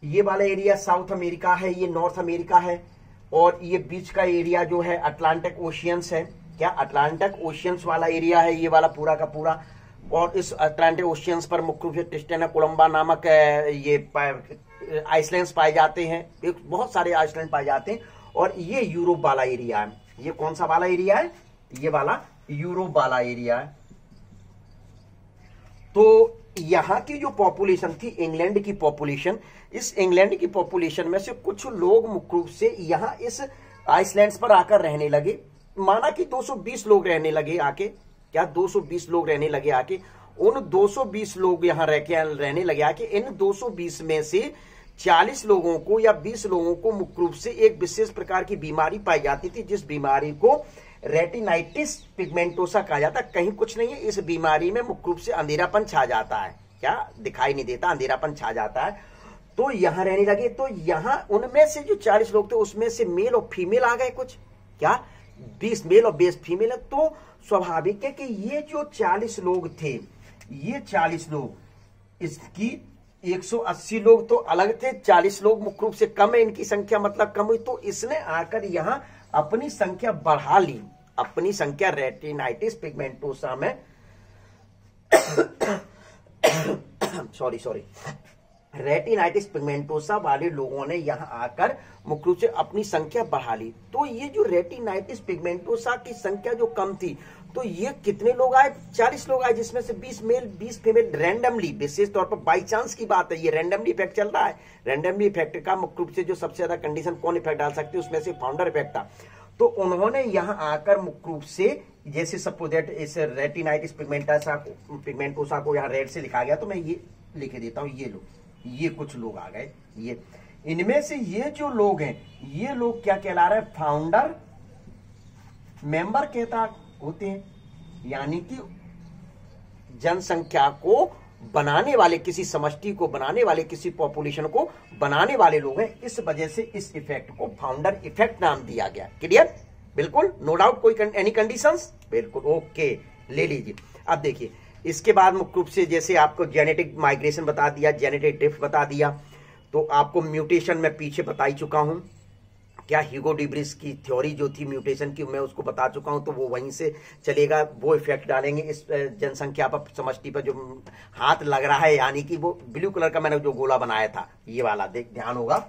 ये वाला एरिया साउथ अमेरिका है, ये नॉर्थ अमेरिका है, और ये बीच का एरिया जो है अटलांटिक ओशियंस है। क्या? अटलांटिक ओशियंस वाला एरिया है ये वाला पूरा का पूरा। और इस अटलांटिक ओशियंस पर मुख्य रूप से ट्रिस्टेना कोलंबा नामक ये आइसलैंड्स पाए जाते हैं, एक बहुत सारे आइसलैंड पाए जाते हैं। और ये यूरोप वाला एरिया है। ये कौन सा वाला एरिया है? ये वाला यूरोप वाला एरिया है। तो यहां की जो पॉपुलेशन थी, इंग्लैंड की पॉपुलेशन, इस इंग्लैंड की पॉपुलेशन में से कुछ लोग मुख्य रूप से यहां इस आइसलैंड्स पर आकर रहने लगे। माना कि 220 लोग रहने लगे आके। क्या? 220 लोग रहने लगे आके। उन 220 लोग यहां रहने लगे आके। इन 220 में से 40 लोगों को या 20 लोगों को मुख्य रूप से एक विशेष प्रकार की बीमारी पाई जाती थी, जिस बीमारी को रेटिनाइटिस पिगमेंटोसा कहा जाता है। कहीं कुछ नहीं है, इस बीमारी में मुख्य रूप से अंधेरापन छा जाता है, क्या दिखाई नहीं देता, अंधेरापन छा जाता है। तो यहां रहने लगे। तो यहां उनमें से जो 40 लोग थे उसमें से मेल और फीमेल आ गए, कुछ क्या 20 मेल और 20 फीमेल है। तो स्वाभाविक है कि ये जो 40 लोग थे, ये 40 लोग, इसकी 180 लोग तो अलग थे, 40 लोग मुख्य रूप से कम है, इनकी संख्या मतलब कम हुई। तो इसने आकर यहां अपनी संख्या बढ़ा ली, अपनी संख्या रेटिनाइटिस पिगमेंटोसा में सॉरी रेटिनाइटिस पिगमेंटोसा वाले लोगों ने यहां आकर मुख्य रूप से अपनी संख्या बढ़ा ली। तो ये जो रेटिनाइटिस पिगमेंटोसा की संख्या जो कम थी, तो ये कितने लोग आए, 40 लोग आए, जिसमें से 20 मेल 20 फीमेल, रैंडमली, विशेष तौर पर बाई चांस की बात है, ये रैंडमली इफेक्ट चल रहा है। रैंडमली इफेक्ट का मुख्य रूप से जो सबसे ज्यादा कंडीशन कौन इफेक्ट डाल सकती है, उसमें से फाउंडर इफेक्ट था। तो उन्होंने यहां आकर मुख्य रूप से, जैसे सपोज दैट इस रेटिनाइटिस पिगमेंटोसा को यहां रेड से लिखा गया, तो मैं ये लिख देता हूं, ये लो, ये कुछ लोग आ गए। ये इनमें से ये जो लोग हैं, ये लोग क्या कहला रहे हैं, फाउंडर मेंबर कहता होते हैं, यानी कि जनसंख्या को बनाने वाले, किसी समष्टि को बनाने वाले, किसी पॉपुलेशन को बनाने वाले लोग हैं। इस वजह से इस इफेक्ट को फाउंडर इफेक्ट नाम दिया गया। क्लियर, बिल्कुल, नो डाउट, कोई एनी कंडीशंस, बिल्कुल ओके, ले लीजिए। अब देखिए, इसके बाद मुख्य रूप से जैसे आपको जेनेटिक माइग्रेशन बता दिया, जेनेटिक ड्रिफ्ट बता दिया, तो आपको म्यूटेशन में पीछे बता ही चुका हूं। क्या ह्यूगो डिब्रिस की थ्योरी जो थी म्यूटेशन की, मैं उसको बता चुका हूं, तो वो वहीं से चलेगा, वो इफेक्ट डालेंगे इस जनसंख्या पर, समष्टि पर जो हाथ लग रहा है, यानी कि वो ब्लू कलर का मैंने जो गोला बनाया था, ये वाला ध्यान होगा,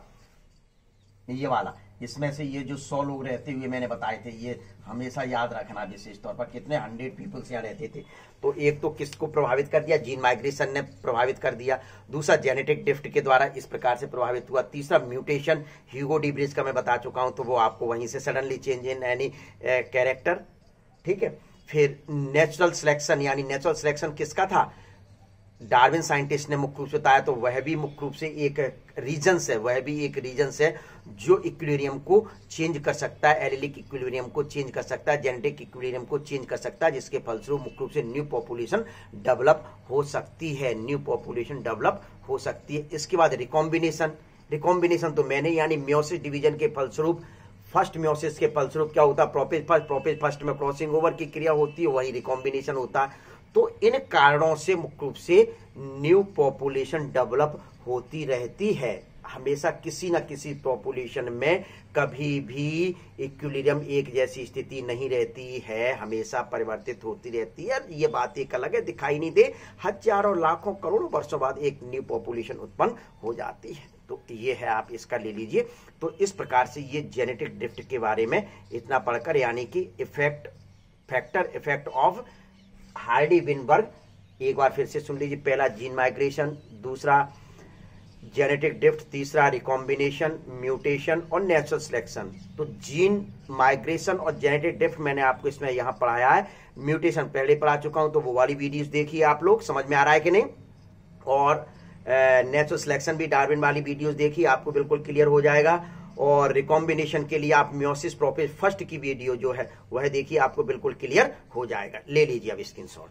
ये वाला, इसमें से ये जो 100 लोग रहते हुए मैंने बताए थे, ये हमेशा याद रखना विशेष तौर पर, कितने 100 पीपल्स यहाँ रहते थे। तो एक तो किसको प्रभावित कर दिया, जीन माइग्रेशन ने प्रभावित कर दिया, दूसरा जेनेटिक ड्रिफ्ट के द्वारा इस प्रकार से प्रभावित हुआ, तीसरा म्यूटेशन ह्यूगो डिब्रिस का मैं बता चुका हूं, तो वो आपको वहीं से suddenly change in any character, ठीक है। फिर नेचुरल सिलेक्शन, यानी नेचुरल सिलेक्शन किसका था, डार्विन साइंटिस्ट ने मुख्य रूप से बताया, तो वह भी मुख्य रूप से एक रीजन्स है, वह भी एक रीजन्स है जो इक्विलिब्रियम को चेंज कर सकता है, एलिलिक इक्विलिब्रियम को चेंज कर सकता है, जेनेटिक इक्विलिब्रियम को चेंज कर सकता है, जिसके फलस्वरूप मुख्य रूप से न्यू पॉपुलेशन डेवलप हो सकती है, न्यू पॉपुलेशन डेवलप हो सकती है। इसके बाद रिकॉम्बिनेशन, रिकॉम्बिनेशन तो मैंने, यानी म्योसिस डिवीजन के फलस्वरूप, फर्स्ट म्योसिस के फलस्वरूप क्या होता है, प्रोपेज फर्स्ट में क्रॉसिंग ओवर की क्रिया होती है, वही रिकॉम्बिनेशन होता है। तो इन कारणों से मुख्य रूप से न्यू पॉपुलेशन डेवलप होती रहती है। हमेशा किसी न किसी पॉपुलेशन में कभी भी इक्विलिब्रियम एक जैसी स्थिति नहीं रहती है, हमेशा परिवर्तित होती रहती है। ये बात एक अलग है, दिखाई नहीं दे, हजारों लाखों करोड़ों वर्षों बाद एक न्यू पॉपुलेशन उत्पन्न हो जाती है। तो ये है, आप इसका ले लीजिए। तो इस प्रकार से ये जेनेटिक ड्रिफ्ट के बारे में इतना पढ़कर, यानी कि इफेक्ट ऑफ हार्डी-विनबर्ग, एक बार फिर से सुन लीजिए। पहला जीन माइग्रेशन, दूसरा जेनेटिक ड्रिफ्ट, तीसरा रिकॉम्बिनेशन, म्यूटेशन और नेचुरल सिलेक्शन। तो जीन माइग्रेशन और जेनेटिक ड्रिफ्ट मैंने आपको इसमें यहां पढ़ाया है, म्यूटेशन पहले पढ़ा चुका हूं, तो वो वाली वीडियोस देखिए आप लोग, समझ में आ रहा है कि नहीं। और नेचुरल सिलेक्शन भी डार्विन वाली वीडियोस देखिए, आपको बिल्कुल क्लियर हो जाएगा। और रिकॉम्बिनेशन के लिए आप म्योसिस प्रोपेज फर्स्ट की वीडियो जो है वह देखिए, आपको बिल्कुल क्लियर हो जाएगा। ले लीजिए अब स्क्रीनशॉट।